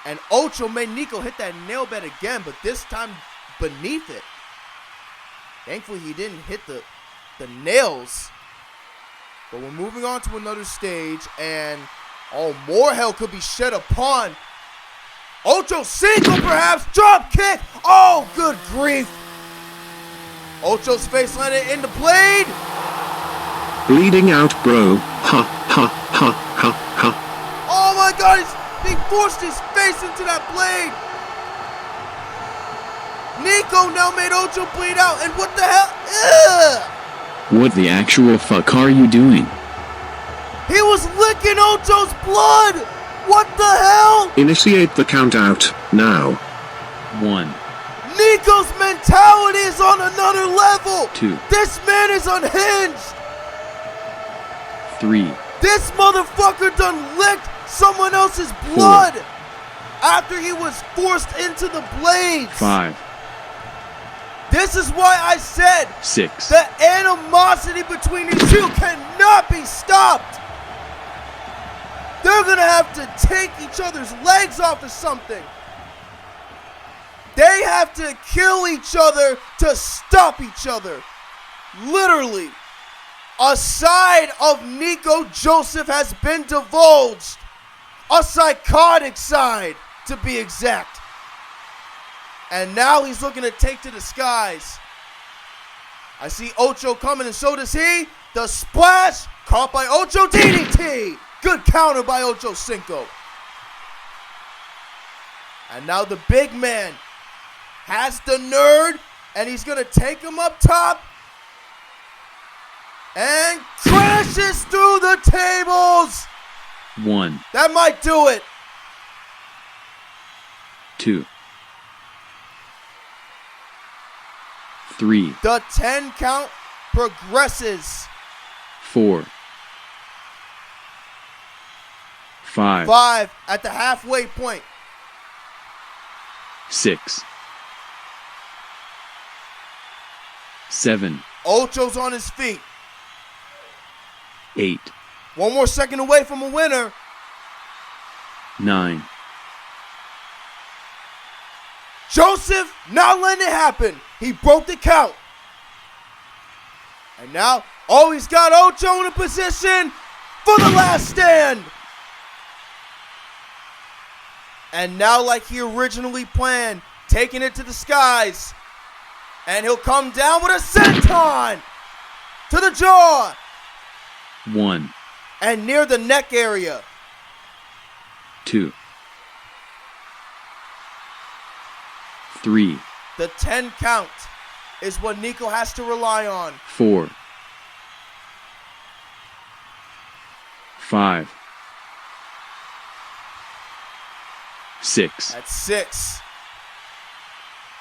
And Ocho made Nico hit that nail bed again, but this time beneath it. Thankfully, he didn't hit the nails. But we're moving on to another stage, and more hell could be shed upon Ocho Sinko, perhaps. Drop kick. Oh, good grief. Ocho's face landed in the blade. Bleeding out, bro. Ha, ha, ha, ha, ha. Oh my God, he forced his face into that blade. Nico now made Ocho bleed out, and what the hell? Ugh! What the actual fuck are you doing? He was licking Ocho's blood. What the hell? Initiate the count out, now. 1, Nico's mentality is on another level. 2, This man is unhinged. 3, This motherfucker done licked someone else's blood after he was forced into the blades. 5, This is why I said 6, the animosity between these two cannot be stopped. They're gonna have to take each other's legs off or something. They have to kill each other to stop each other. Literally. A side of Nico Joseph has been divulged. A psychotic side, to be exact. And now he's looking to take to the skies. I see Ocho coming, and so does he. The splash, caught by Ocho, DDT. Good counter by Ocho Sinko. And now the big man has the nerd, and he's going to take him up top. And crashes through the tables. 1, That might do it. 2, 3, The 10 count progresses. 4, 5, 5 at the halfway point. 6, 7, Ocho's on his feet. 8, One more second away from a winner. 9, Joseph not letting it happen. He broke the count. And now, he's got Ocho in a position for the last stand. And now, like he originally planned, taking it to the skies. And he'll come down with a senton to the jaw. 1, And near the neck area. 2, 3, The 10 count is what Nico has to rely on. 4, 5, 6, That's 6.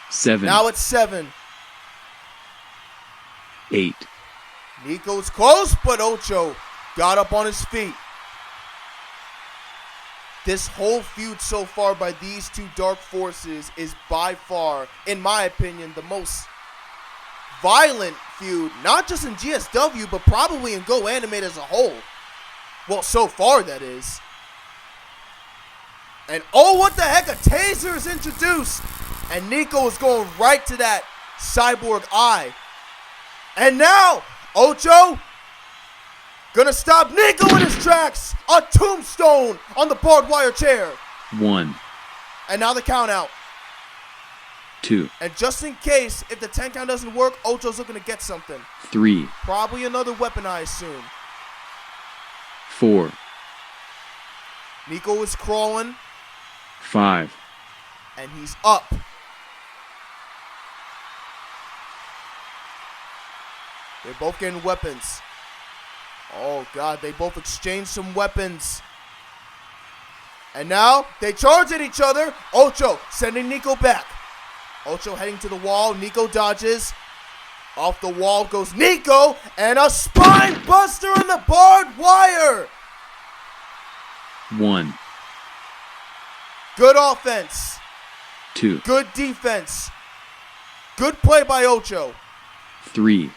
7, Now it's 7. 8, Nico's close, but Ocho got up on his feet. This whole feud so far by these two dark forces is by far, in my opinion, the most violent feud, not just in GSW, but probably in Go Animate as a whole. Well, so far that is. And oh, what the heck, a taser is introduced. And Nico is going right to that cyborg eye. And now, Ocho gonna stop Nico in his tracks. A tombstone on the barbed wire chair. 1, And now the count out. 2, And just in case, if the 10 count doesn't work, Ocho's looking to get something. 3, Probably another weapon, I assume. 4, Nico is crawling, 5, and he's up. They're both getting weapons. Oh, God, they both exchanged some weapons. And now, they charge at each other. Ocho sending Nico back. Ocho heading to the wall. Nico dodges. Off the wall goes Nico, and a spine buster on the barbed wire. 1, Good offense. 2, Good defense. Good play by Ocho. 3,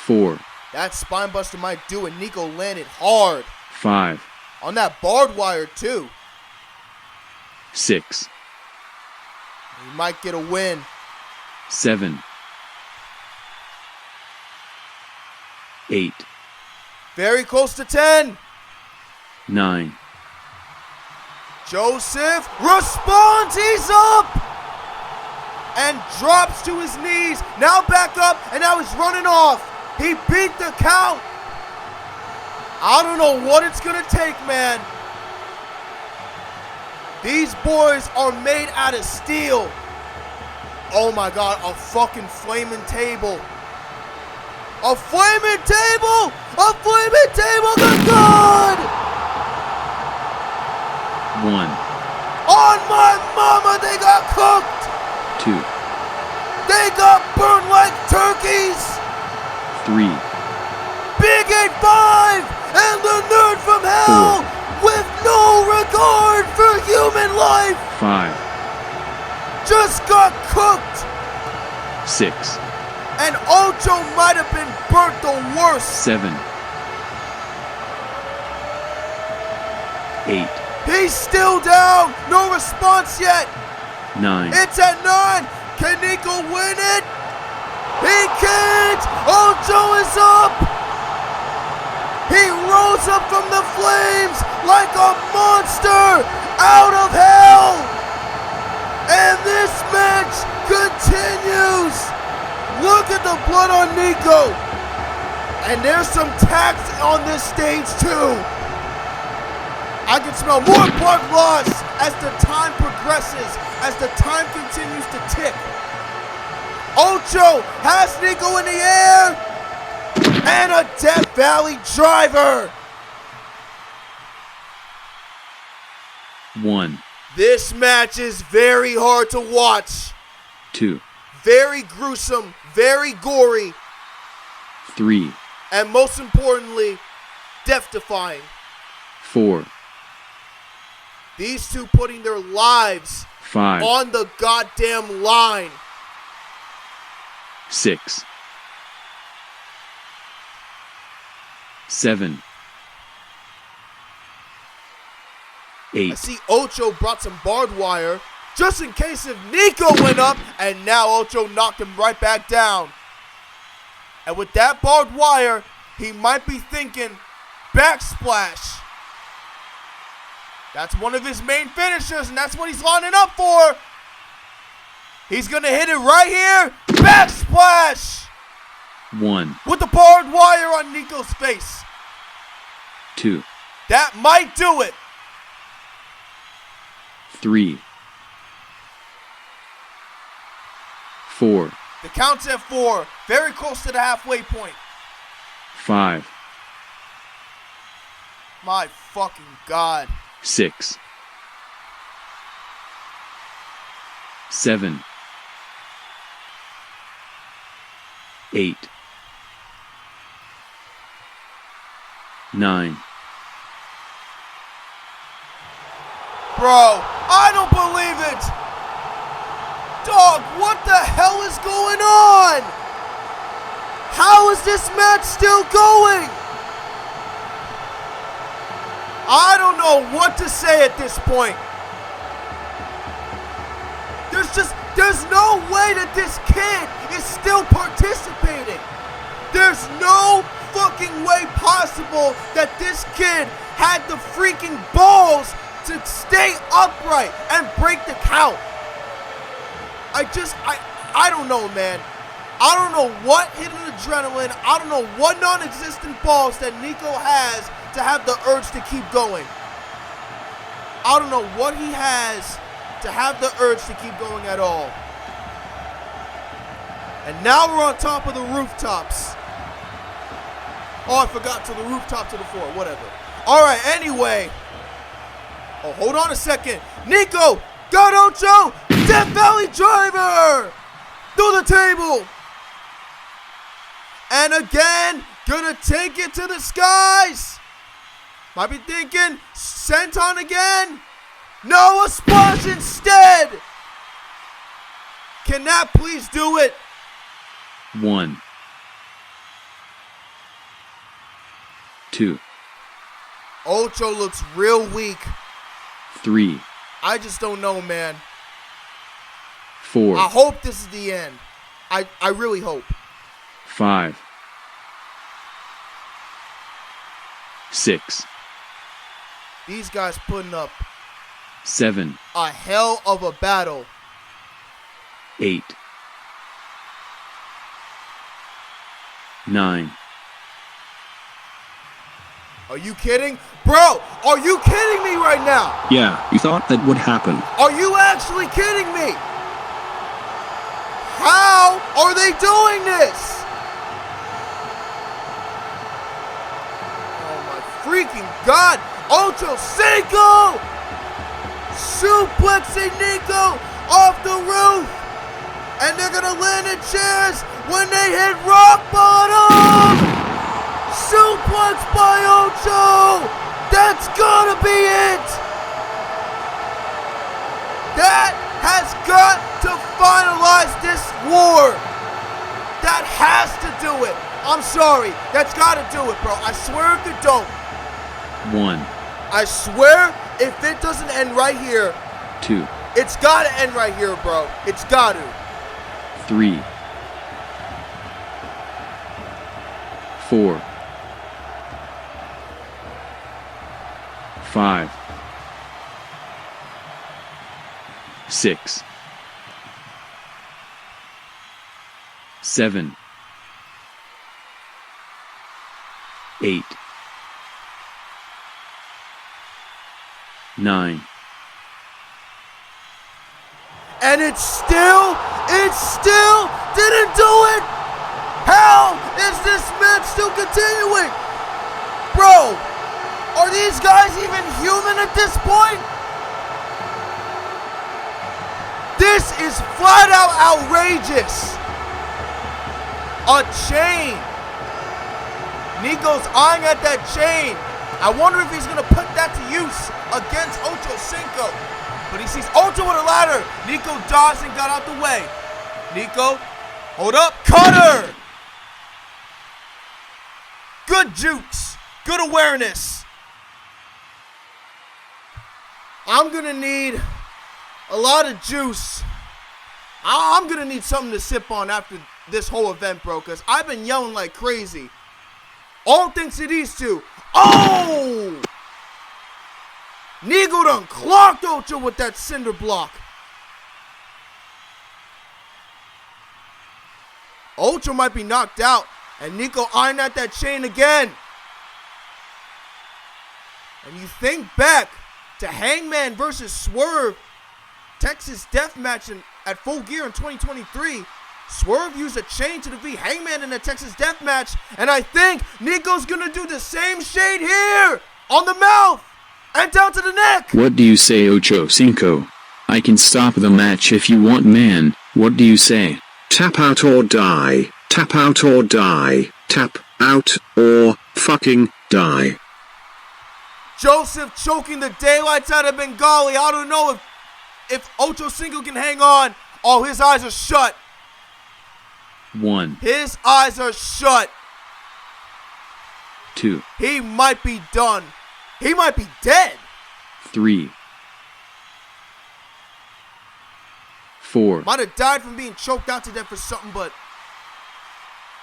4, That spine buster might do it. Nico landed hard 5, on that barbed wire too. 6, He might get a win. 7, 8, Very close to 10. 9, Joseph responds. He's up and drops to his knees. Now back up, and now he's running off. He beat the count. I don't know what it's going to take, man. These boys are made out of steel. Oh my God, a fucking flaming table. A flaming table! A flaming table! Good God! 1, On my mama, they got cooked! 2, They got burned like turkeys! 3, Big 8-5! And the nerd from hell! With no regard for human life! 5, Just got cooked! 6, And Ocho might have been burnt the worst! 7, 8, He's still down! No response yet! 9, It's at 9! Can Nico win it? He can't! Ocho is up! He rose up from the flames like a monster out of hell! And this match continues! Look at the blood on Nico! And there's some tacks on this stage too! I can smell more blood loss as the time progresses, as the time continues to tick. Ocho has Nico in the air, and a Death Valley driver. 1, This match is very hard to watch. 2, Very gruesome, very gory, 3, and most importantly, death-defying. 4, These two putting their lives 5, on the goddamn line. 6, 7, I 8, see Ocho brought some barbed wire just in case if Nico went up, and now Ocho knocked him right back down. And with that barbed wire, he might be thinking backsplash. That's one of his main finishers, and that's what he's lining up for. He's gonna hit it right here. Backsplash! 1, With the barbed wire on Nico's face. 2, That might do it. 3, 4, The count's at 4, very close to the halfway point. 5, My fucking God. 6, 7, 8, 9, Bro, I don't believe it! Dog, what the hell is going on? How is this match still going? I don't know what to say at this point. There's no way that this kid is still participating. There's no fucking way possible that this kid had the freaking balls to stay upright and break the count. I don't know, man. I don't know what hidden adrenaline, I don't know what non-existent balls that Nico has to have the urge to keep going. I don't know what he has to have the urge to keep going at all. And now we're on top of the rooftops. Oh, I forgot, to the rooftop, to the floor, whatever. All right, anyway. Oh, hold on a second. Nico, got Ocho, Death Valley Driver through the table. And again, gonna take it to the skies. Might be thinking, senton again. No, a splash instead. Can that please do it? 1, 2, Ocho looks real weak. 3, I just don't know, man. 4, I hope this is the end. I really hope. 5, 6, These guys putting up 7, a hell of a battle. 8, 9. Are you kidding? Bro, are you kidding me right now? Yeah, you thought that would happen. Are you actually kidding me? How are they doing this? Oh my freaking God. Ocho Sinko! Suplexing Nico off the roof. And they're gonna land in chairs when they hit rock bottom. Suplex by Ocho! That's gotta be it! That has got to finalize this war! That has to do it! I'm sorry, that's gotta do it, bro. I swear if it don't. 1, I swear if it doesn't end right here, 2, it's gotta end right here, bro. It's gotta. 3, 4, 5, 6, 7, 8, 9. And it still didn't do it! How is this match still continuing? Bro, are these guys even human at this point? This is flat out outrageous. A chain. Nico's eyeing at that chain. I wonder if he's going to put that to use against Ocho Sinko. But he sees Ocho with a ladder. Nico dodged and got out the way. Nico, hold up, cutter. Good jukes, good awareness. I'm going to need a lot of juice. I'm going to need something to sip on after this whole event, bro, because I've been yelling like crazy. All thanks to these two. Oh! Nico done clocked Ocho with that cinder block. Ocho might be knocked out, and Nico eyeing at that chain again. And you think back to Hangman versus Swerve, Texas Death Match at Full Gear in 2023. Swerve used a chain to defeat Hangman in the Texas Death Match, and I think Nico's gonna do the same shade here on the mouth and down to the neck. What do you say, Ocho Cinco? I can stop the match if you want, man. What do you say? Tap out or die. Tap out or die. Tap out or fucking die. Joseph choking the daylights out of Bengali. I don't know if Ocho Cinco can hang on. Oh, his eyes are shut. 1, His eyes are shut. 2, He might be done. He might be dead. 3, 4, Might have died from being choked out to death or something, but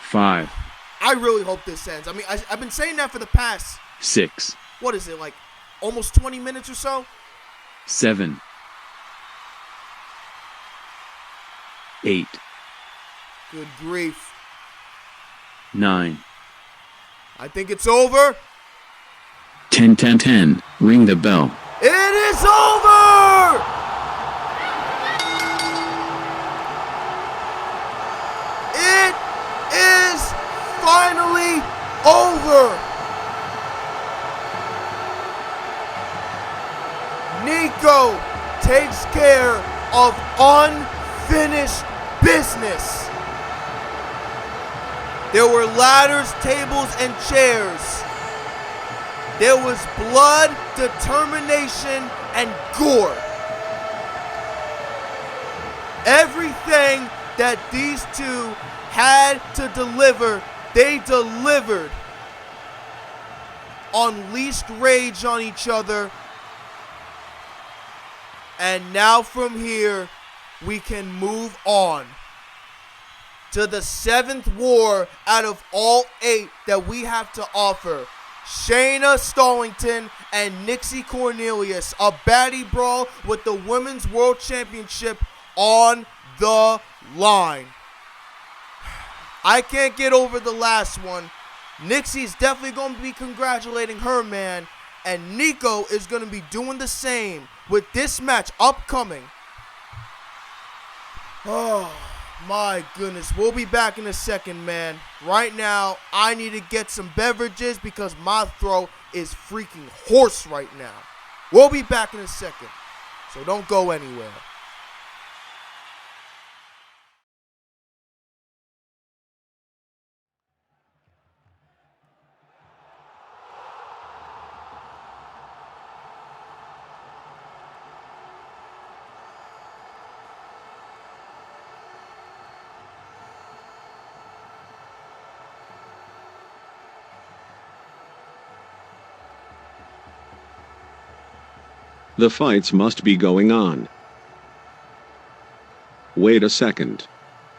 5, I really hope this ends. I mean, I've been saying that for the past, 6, what is it, like almost 20 minutes or so? 7, 8, Good grief. 9, I think it's over. 10, 10, 10. Ring the bell. It is over! It is finally over! Nico takes care of unfinished business. There were ladders, tables, and chairs. There was blood, determination, and gore. Everything that these two had to deliver, they delivered. Unleashed rage on each other. And now from here, we can move on to the 7th war out of all 8 that we have to offer. Shayna Stallington and Nixie Cornelius, a baddie brawl with the Women's World Championship on the line. I can't get over the last one. Nixie's definitely going to be congratulating her man, and Nico is going to be doing the same with this match upcoming. Oh my goodness, we'll be back in a second, man. Right now, I need to get some beverages because my throat is freaking hoarse right now. We'll be back in a second, so don't go anywhere. The fights must be going on. Wait a second.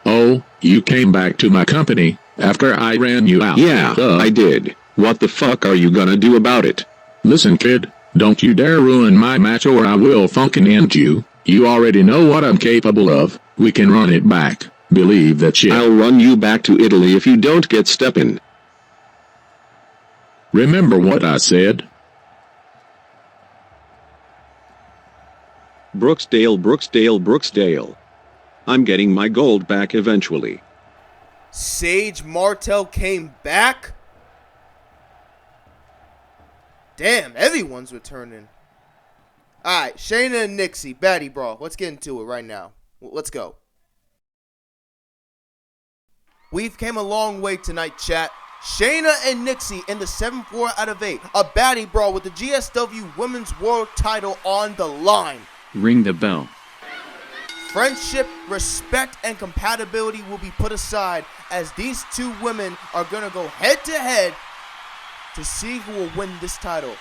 Oh, you came back to my company after I ran you out. Yeah, I did. What the fuck are you gonna do about it? Listen, kid, don't you dare ruin my match or I will fucking end you. You already know what I'm capable of. We can run it back. Believe that shit. I'll run you back to Italy if you don't get steppin'. Remember what I said? Brooksdale, Brooksdale, Brooksdale. I'm getting my gold back eventually. Sage Martel came back? Damn, everyone's returning. Alright, Shayna and Nixie, baddie brawl. Let's get into it right now. Let's go. We've came a long way tonight, chat. Shayna and Nixie in the 7th war out of 8. A baddie brawl with the GSW Women's World title on the line. Ring the bell. Friendship, respect, and compatibility will be put aside as these two women are going to go head to head to see who will win this title.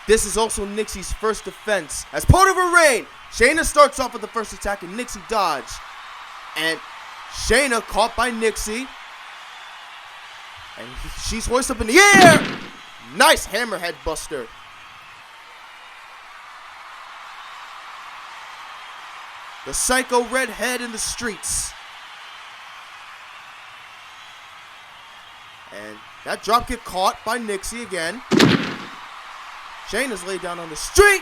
This is also Nixie's first defense. As part of her reign, Shayna starts off with the first attack and Nixie dodge. And Shayna caught by Nixie. And she's hoisted up in the air. Nice hammerhead buster. The psycho redhead in the streets. And that dropkick caught by Nixie again. Shayna's laid down on the street.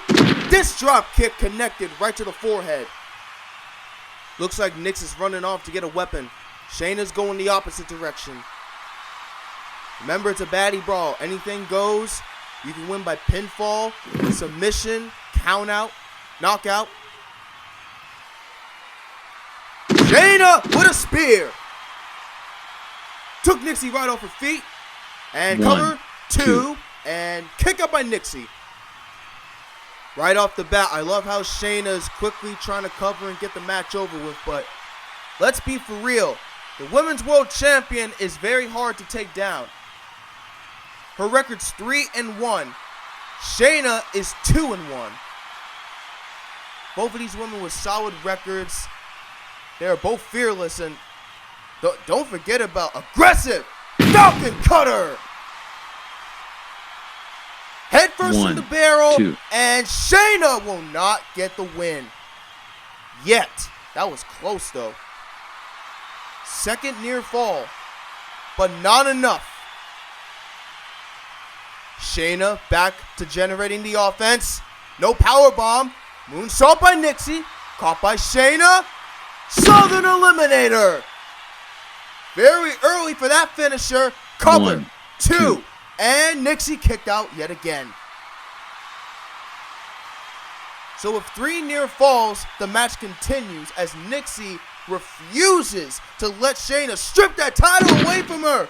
This dropkick connected right to the forehead. Looks like Nix is running off to get a weapon. Shayna's going the opposite direction. Remember, it's a baddie brawl. Anything goes. You can win by pinfall, submission, countout, knockout. Shayna with a spear. Took Nixie right off her feet. And cover, two, and kick up by Nixie. Right off the bat, I love how Shayna is quickly trying to cover and get the match over with, but let's be for real. The Women's World Champion is very hard to take down. Her record's 3-1. Shayna is 2-1. Both of these women with solid records. They are both fearless, and don't forget about aggressive Falcon Cutter. Head first in the barrel, and Shayna will not get the win. Yet. That was close, though. Second near fall, but not enough. Shayna back to generating the offense. No power bomb. Moonsault by Nixie. Caught by Shayna. Southern Eliminator. Very early for that finisher. Cover. 1, 2. And Nixie kicked out yet again. So with 3 near falls, the match continues as Nixie refuses to let Shayna strip that title away from her.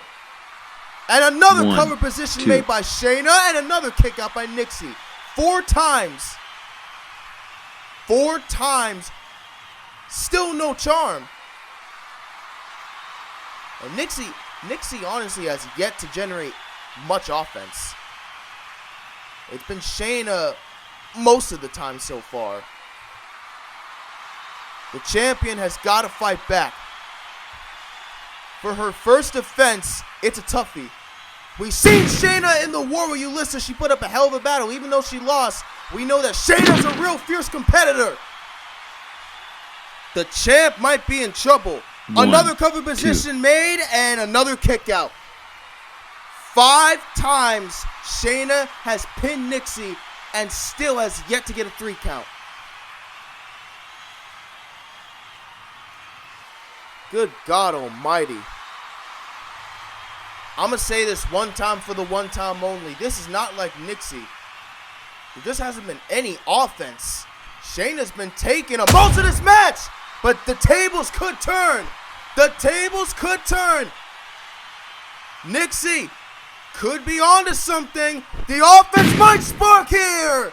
And another 1, cover position 2. made by Shayna and another kick out by Nixie. 4 times. 4 times. Still no charm. And Nixie honestly has yet to generate much offense. It's been Shayna most of the time so far. The champion has got to fight back. For her first defense, it's a toughie. We've seen Shayna in the War with Ulysses. She put up a hell of a battle. Even though she lost, we know that Shayna's a real fierce competitor. The champ might be in trouble. 1, another cover position 2. made and another kick out. 5 times Shayna has pinned Nixie and still has yet to get a 3 count. Good God almighty. I'm going to say this one time for the one time only. This is not like Nixie. There just hasn't been any offense. Shayna's been taking a most of this match, but the tables could turn. The tables could turn. Nixie could be onto something. The offense might spark here.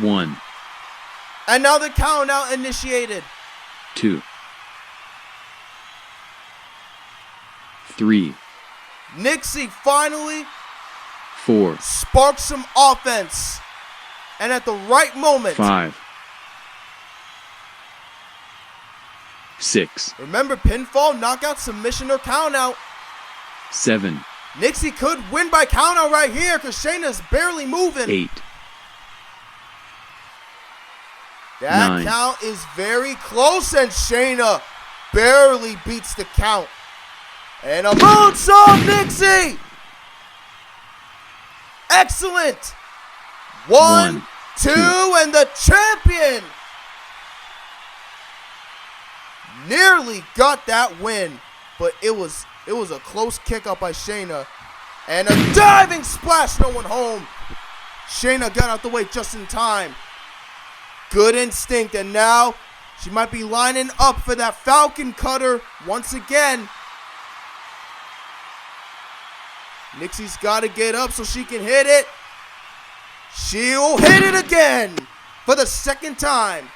1, And now the count out initiated. 2, 3, Nixie finally 4, sparks some offense. And at the right moment. 5, 6, Remember, pinfall, knockout, submission, or count out. 7, Nixie could win by count out right here because Shayna's barely moving. 8, That 9. count is very close, and Shayna barely beats the count. And a moonsault, Nixie! Excellent! 1, 2, and the champion nearly got that win, but it was a close kick out by Shayna. And a diving splash, no one home. Shayna got out the way just in time. Good instinct, and now she might be lining up for that Falcon Cutter once again. Nixie's got to get up so she can hit it. She'll hit it again for the second time.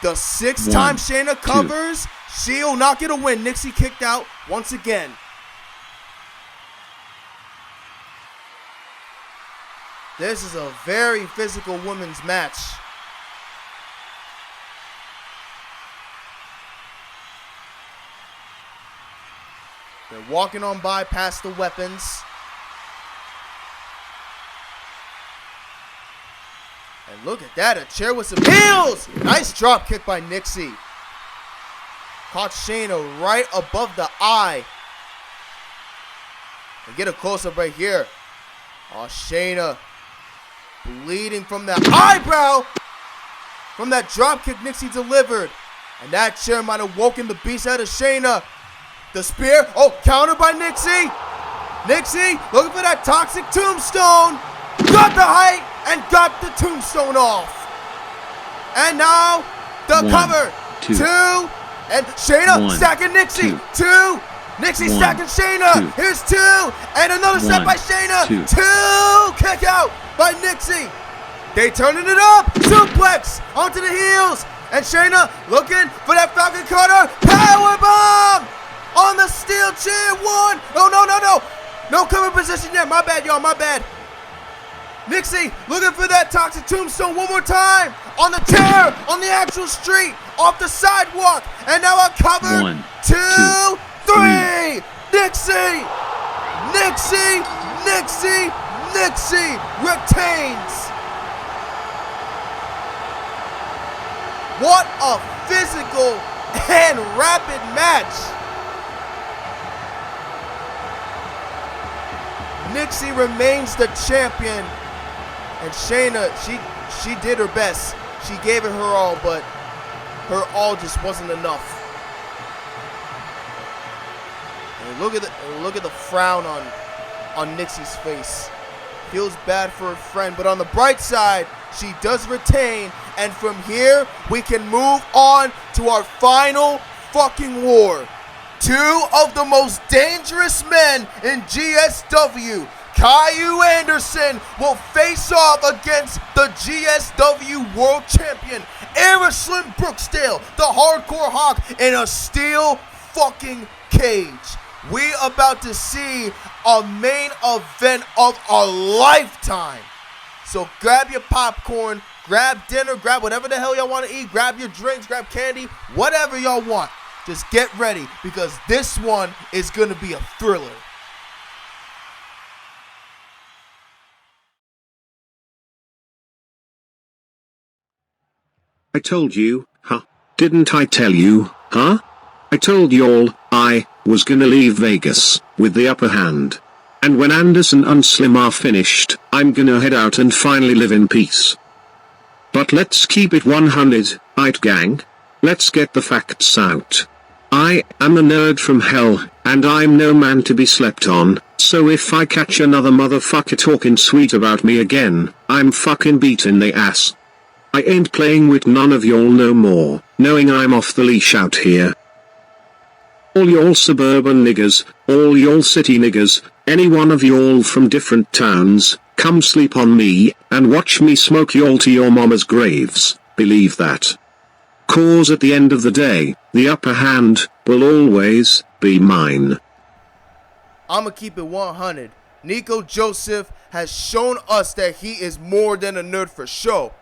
The 6th time Shayna covers, she'll not get a win. Nixie kicked out once again. This is a very physical women's match. They're walking on by past the weapons. And look at that, a chair with some heels! Nice drop kick by Nixie. Caught Shayna right above the eye. And get a close-up right here. Oh, Shayna bleeding from that eyebrow from that drop kick Nixie delivered. And that chair might have woken the beast out of Shayna. The spear, oh, countered by Nixie. Nixie looking for that toxic tombstone. Got the height and got the tombstone off. And now the 1, cover. 2. 2. And Shayna stacking Nixie. 2. Nixie 1, stacking Shayna. 2. Here's 2. And another step 1, by Shayna. 2. 2. Kick out by Nixie. They turning it up. Suplex onto the heels. And Shayna looking for that Falcon Cutter. Powerbomb on the steel chair. 1. Oh, no. No cover position yet. My bad, y'all. My bad. Nixie looking for that toxic tombstone one more time. On the chair, on the actual street, off the sidewalk. And now a cover. 1, 2, 3. Nixie. Nixie retains. What a physical and rapid match. Nixie remains the champion. And Shayna, she did her best. She gave it her all, but her all just wasn't enough. And look at the frown on Nixie's face. Feels bad for her friend, but on the bright side, she does retain. And from here, we can move on to our final fucking war. Two of the most dangerous men in GSW. Caillou Anderson will face off against the GSW World Champion, Slim Brooksdale, the Hardcore Hawk, in a steel fucking cage. We about to see a main event of a lifetime. So grab your popcorn, grab dinner, grab whatever the hell y'all want to eat, grab your drinks, grab candy, whatever y'all want. Just get ready, because this one is going to be a thriller. I told you, huh? Didn't I tell you, huh? I told y'all, I was gonna leave Vegas with the upper hand. And when Anderson and Slim are finished, I'm gonna head out and finally live in peace. But let's keep it 100, right gang? Let's get the facts out. I am a nerd from hell, and I'm no man to be slept on, so if I catch another motherfucker talking sweet about me again, I'm fucking beating the ass. I ain't playing with none of y'all no more, knowing I'm off the leash out here. All y'all suburban niggas, all y'all city niggas, any one of y'all from different towns, come sleep on me, and watch me smoke y'all to your mama's graves, believe that. 'Cause at the end of the day, the upper hand will always be mine. I'ma keep it 100. Nico Joseph has shown us that he is more than a nerd for show.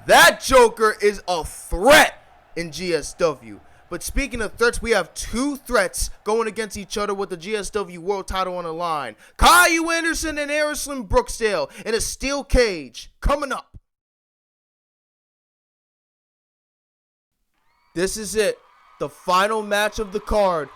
That Joker is a threat in GSW. But speaking of threats, we have two threats going against each other with the GSW World title on the line. Caillou Anderson and Slim Brooksdale in a steel cage. Coming up. This is it. The final match of the card.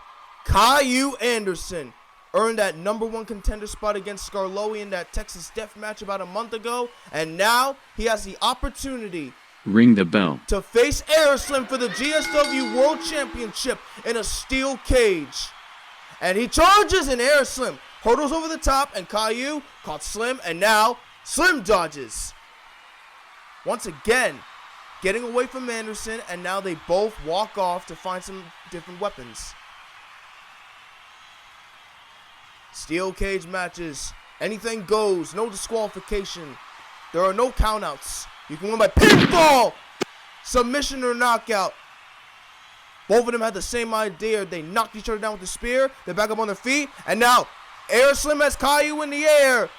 Caillou Anderson earned that #1 contender spot against Scarlowi in that Texas Death match about a month ago. And now he has the opportunity Ring the bell. to face Slim for the GSW World Championship in a steel cage. And he charges, and Slim hurdles over the top, and Caillou caught Slim, and now Slim dodges. Once again, getting away from Anderson, and now they both walk off to find some different weapons. Steel cage matches. Anything goes. No disqualification. There are no countouts. You can win by pinfall, submission, or knockout. Both of them had the same idea. They knocked each other down with the spear. They're back up on their feet. And now, Slim has Caillou in the air.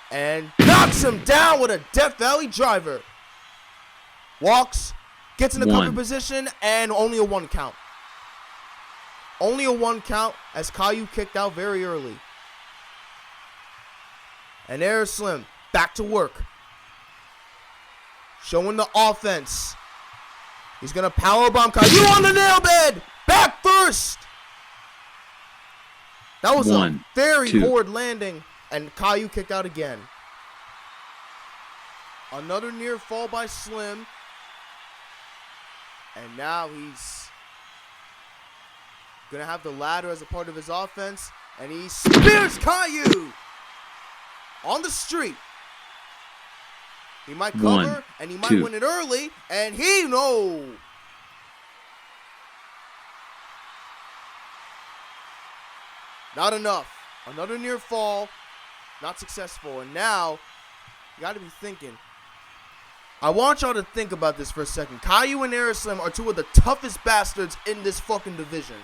And knocks him down with a Death Valley driver. Walks, gets in the cover position, and only a 1 count. Only a 1 count as Caillou kicked out very early. And Slim back to work. Showing the offense. He's going to powerbomb Caillou on the nail bed. Back first. That was a very horrid landing. And Caillou kicked out again. Another near fall by Slim. And now he's going to have the ladder as a part of his offense. And he spears Caillou on the street. He might cover, and he might win it early. And no. Not enough. Another near fall. Not successful. And now, you got to be thinking. I want y'all to think about this for a second. Caillou and Slim are two of the toughest bastards in this fucking division.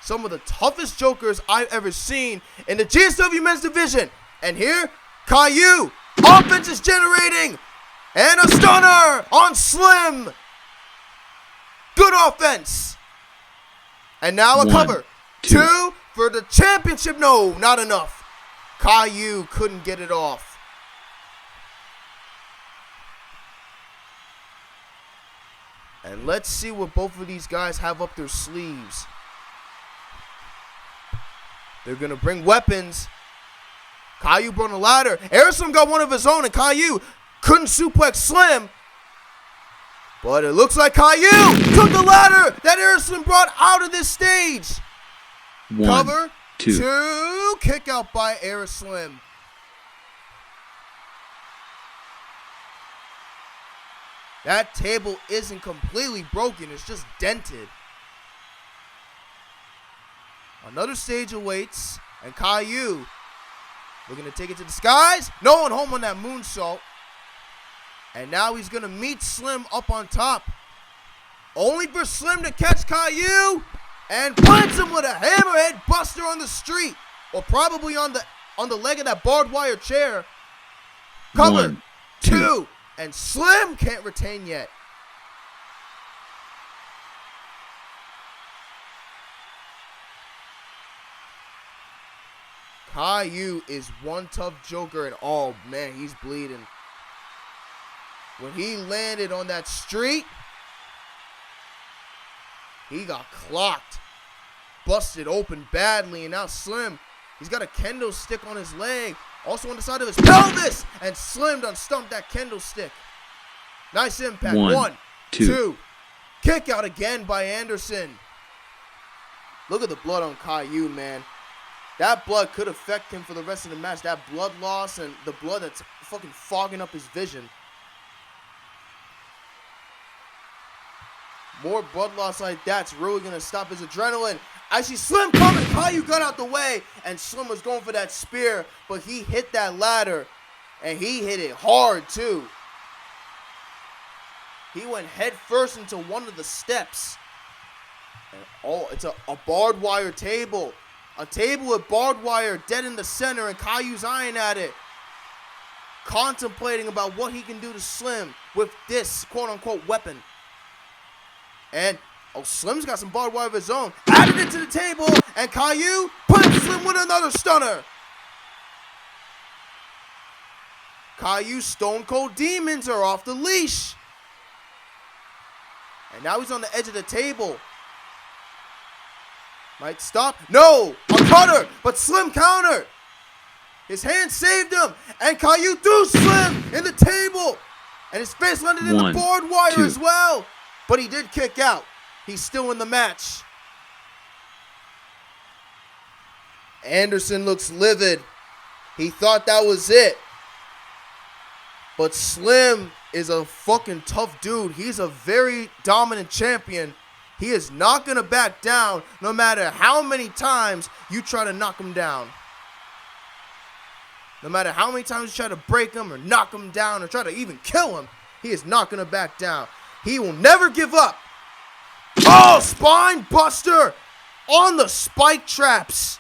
some of the toughest jokers I've ever seen in the GSW men's division. And here, Caillou, offense is generating, and a stunner on Slim. Good offense. And now a cover. 2 for the championship. No, not enough. Caillou couldn't get it off. And let's see what both of these guys have up their sleeves. They're going to bring weapons. Caillou brought a ladder. Aeroslim got one of his own, and Caillou couldn't suplex Slim. But it looks like Caillou took the ladder that Aeroslim brought out of this stage. 1, Cover, 2. 2, kick out by Aeroslim. That table isn't completely broken, it's just dented. Another stage awaits, and Caillou looking to take it to the skies. No one home on that moonsault. And now he's going to meet Slim up on top. Only for Slim to catch Caillou and punch him with a hammerhead buster on the street. Or probably on the leg of that barbed wire chair. Cover, 1, 2. And Slim can't retain yet. Caillou is one tough joker, and oh man, he's bleeding. When he landed on that street, he got clocked, busted open badly, and now Slim, he's got a kendo stick on his leg, also on the side of his pelvis, and Slim done stumped that kendo stick. Nice impact. 1, 2. Kick out again by Anderson. Look at the blood on Caillou, man. That blood could affect him for the rest of the match. That blood loss and the blood that's fucking fogging up his vision. More blood loss like that's really going to stop his adrenaline. I see Slim coming. Caillou got out the way, and Slim was going for that spear, but he hit that ladder, and he hit it hard, too. He went head first into one of the steps. And oh, it's a barbed wire table. A table with barbed wire dead in the center, and Caillou's eyeing at it, contemplating about what he can do to Slim with this quote-unquote weapon. And, oh, Slim's got some barbed wire of his own. Added it to the table, and Caillou punched Slim with another stunner. Caillou's Stone Cold Demons are off the leash. And now he's on the edge of the table. Might stop. No! A cutter! But Slim countered. His hand saved him. And Caillou threw Slim in the table. And his face landed in the barbed wire as well. But he did kick out. He's still in the match. Anderson looks livid. He thought that was it. But Slim is a fucking tough dude. He's a very dominant champion. He is not going to back down no matter how many times you try to knock him down. No matter how many times you try to break him or knock him down or try to even kill him, he is not going to back down. He will never give up. Oh, spine buster on the spike traps.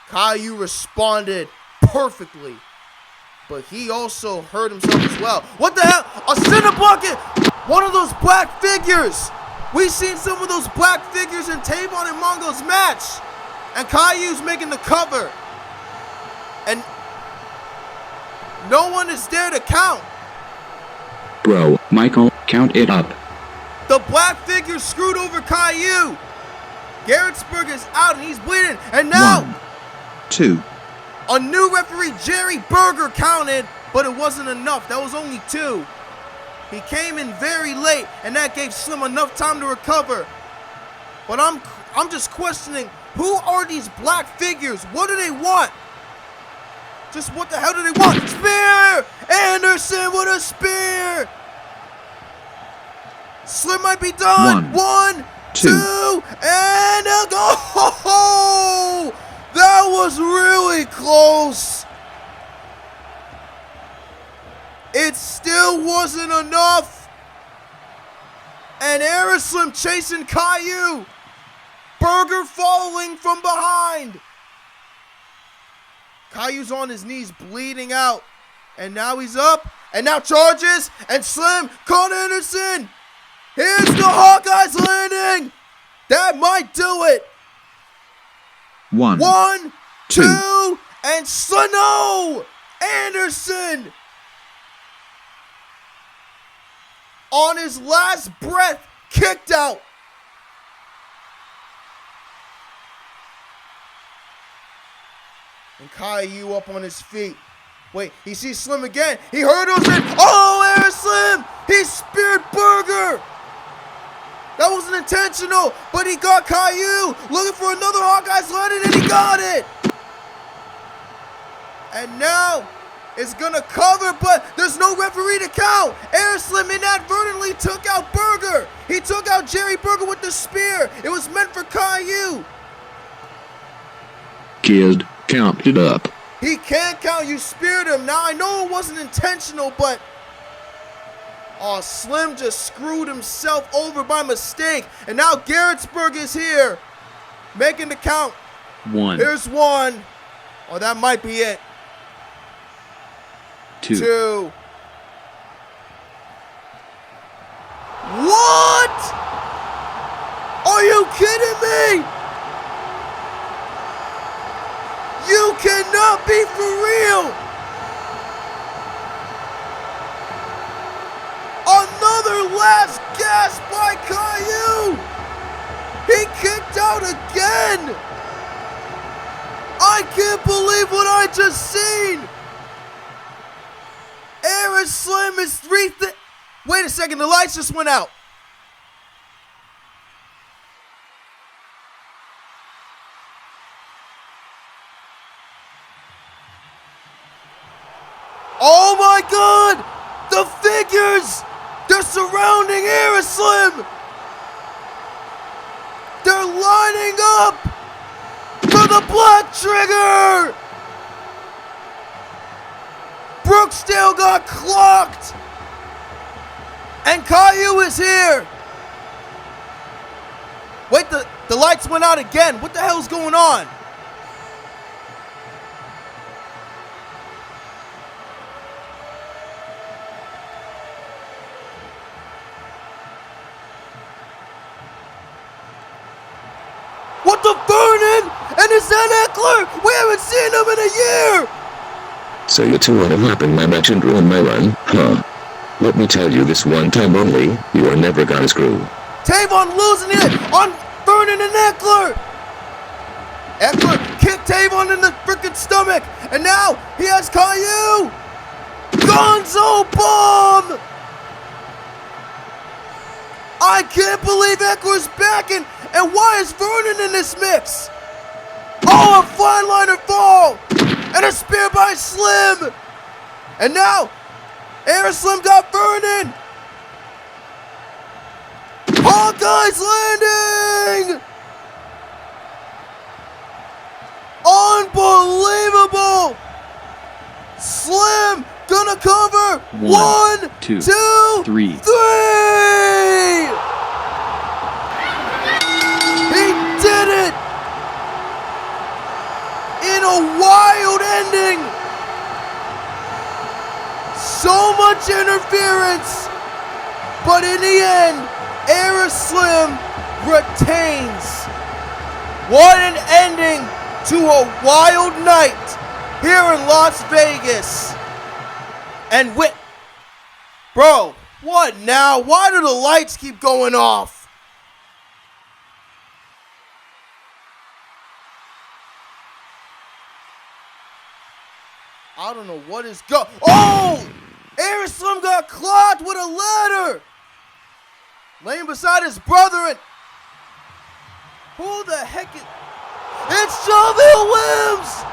Caillou responded perfectly. But he also hurt himself as well. What the hell? A center bucket! One of those black figures! We've seen some of those black figures in Tavon and Mongo's match. And Caillou's making the cover. And no one is there to count. Bro, Michael, count it up. The black figure screwed over Caillou. Garrettsburg is out and he's bleeding. And now 1, 2. A new referee, Jerry Berger, counted, but it wasn't enough. That was only 2. He came in very late, and that gave Slim enough time to recover. But I'm just questioning, who are these black figures? What do they want? Just what the hell do they want? Spear! Anderson with a spear! Slim might be done. 1, 2, and a goal! That was really close. It still wasn't enough. And Slim chasing Caillou. Burger following from behind. Caillou's on his knees, bleeding out. And now he's up. And now charges. And Slim caught Anderson. Here's the Hawkeyes landing. That might do it. One, two, and Sano Anderson. On his last breath, kicked out. And Caillou up on his feet. Wait, he sees Slim again. He hurdles it. Oh, Air Slim! He speared Burger. That wasn't intentional, but he got Caillou. Looking for another Hawkeyes landing, and he got it. And now it's gonna cover, but there's no referee to count. Air Slim inadvertently took out Burger. He took out Jerry Burger with the spear. It was meant for Caillou. Kid, count it up. He can't count. You speared him. Now, I know it wasn't intentional, but... Oh, Slim just screwed himself over by mistake. And now Garrettsburg is here. Making the count. One. Here's one. Oh, that might be it. Two. What? Are you kidding me? You cannot be for real. Another last gasp by Caillou. He kicked out again. I can't believe what I just seen. Air Slim is Wait a second, the lights just went out. Oh my God! The figures! They're surrounding Air Slim! They're lining up for the black trigger! Brooksdale got clocked! And Caillou is here! Wait, the lights went out again. What the hell's going on? What the Vernon? And is that Eckler? We haven't seen him in a year! So you two want to happen my match and ruin my run, huh? Let me tell you this one time only, you are never gonna screw. Tavon losing it on Vernon and Eckler! Eckler kicked Tavon in the freaking stomach, and now he has Caillou! Gonzo bomb! I can't believe Eckler's back, and why is Vernon in this mix? Oh, a flatliner fall! And a spear by Slim! And now, Air Slim got Vernon! Hawkeyes landing! Unbelievable! Slim gonna cover! One, two, three! He did it! In a wild ending! So much interference! But in the end, Air Slim retains. What an ending to a wild night here in Las Vegas. And bro, what now? Why do the lights keep going off? I don't know what is Oh! Air Slim got clocked with a ladder! Laying beside his brother, and who the heck is... It's Javale Williams!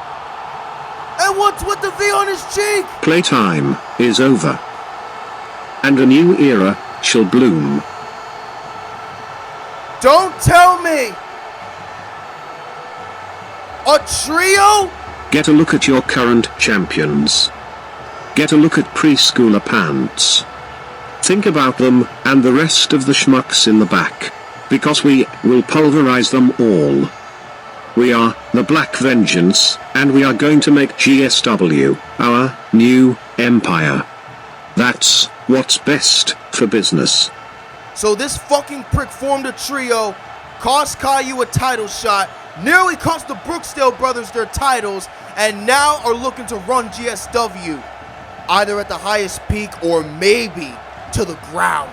And what's with the V on his cheek? Playtime is over. And a new era shall bloom. Don't tell me! A trio? Get a look at your current champions. Get a look at preschooler pants. Think about them, and the rest of the schmucks in the back. Because we will pulverize them all. We are the Black Vengeance, and we are going to make GSW our new empire. That's what's best for business. So this fucking prick formed a trio, cost Caillou a title shot, nearly cost the Brooksdale brothers their titles, and now are looking to run GSW, either at the highest peak or maybe to the ground.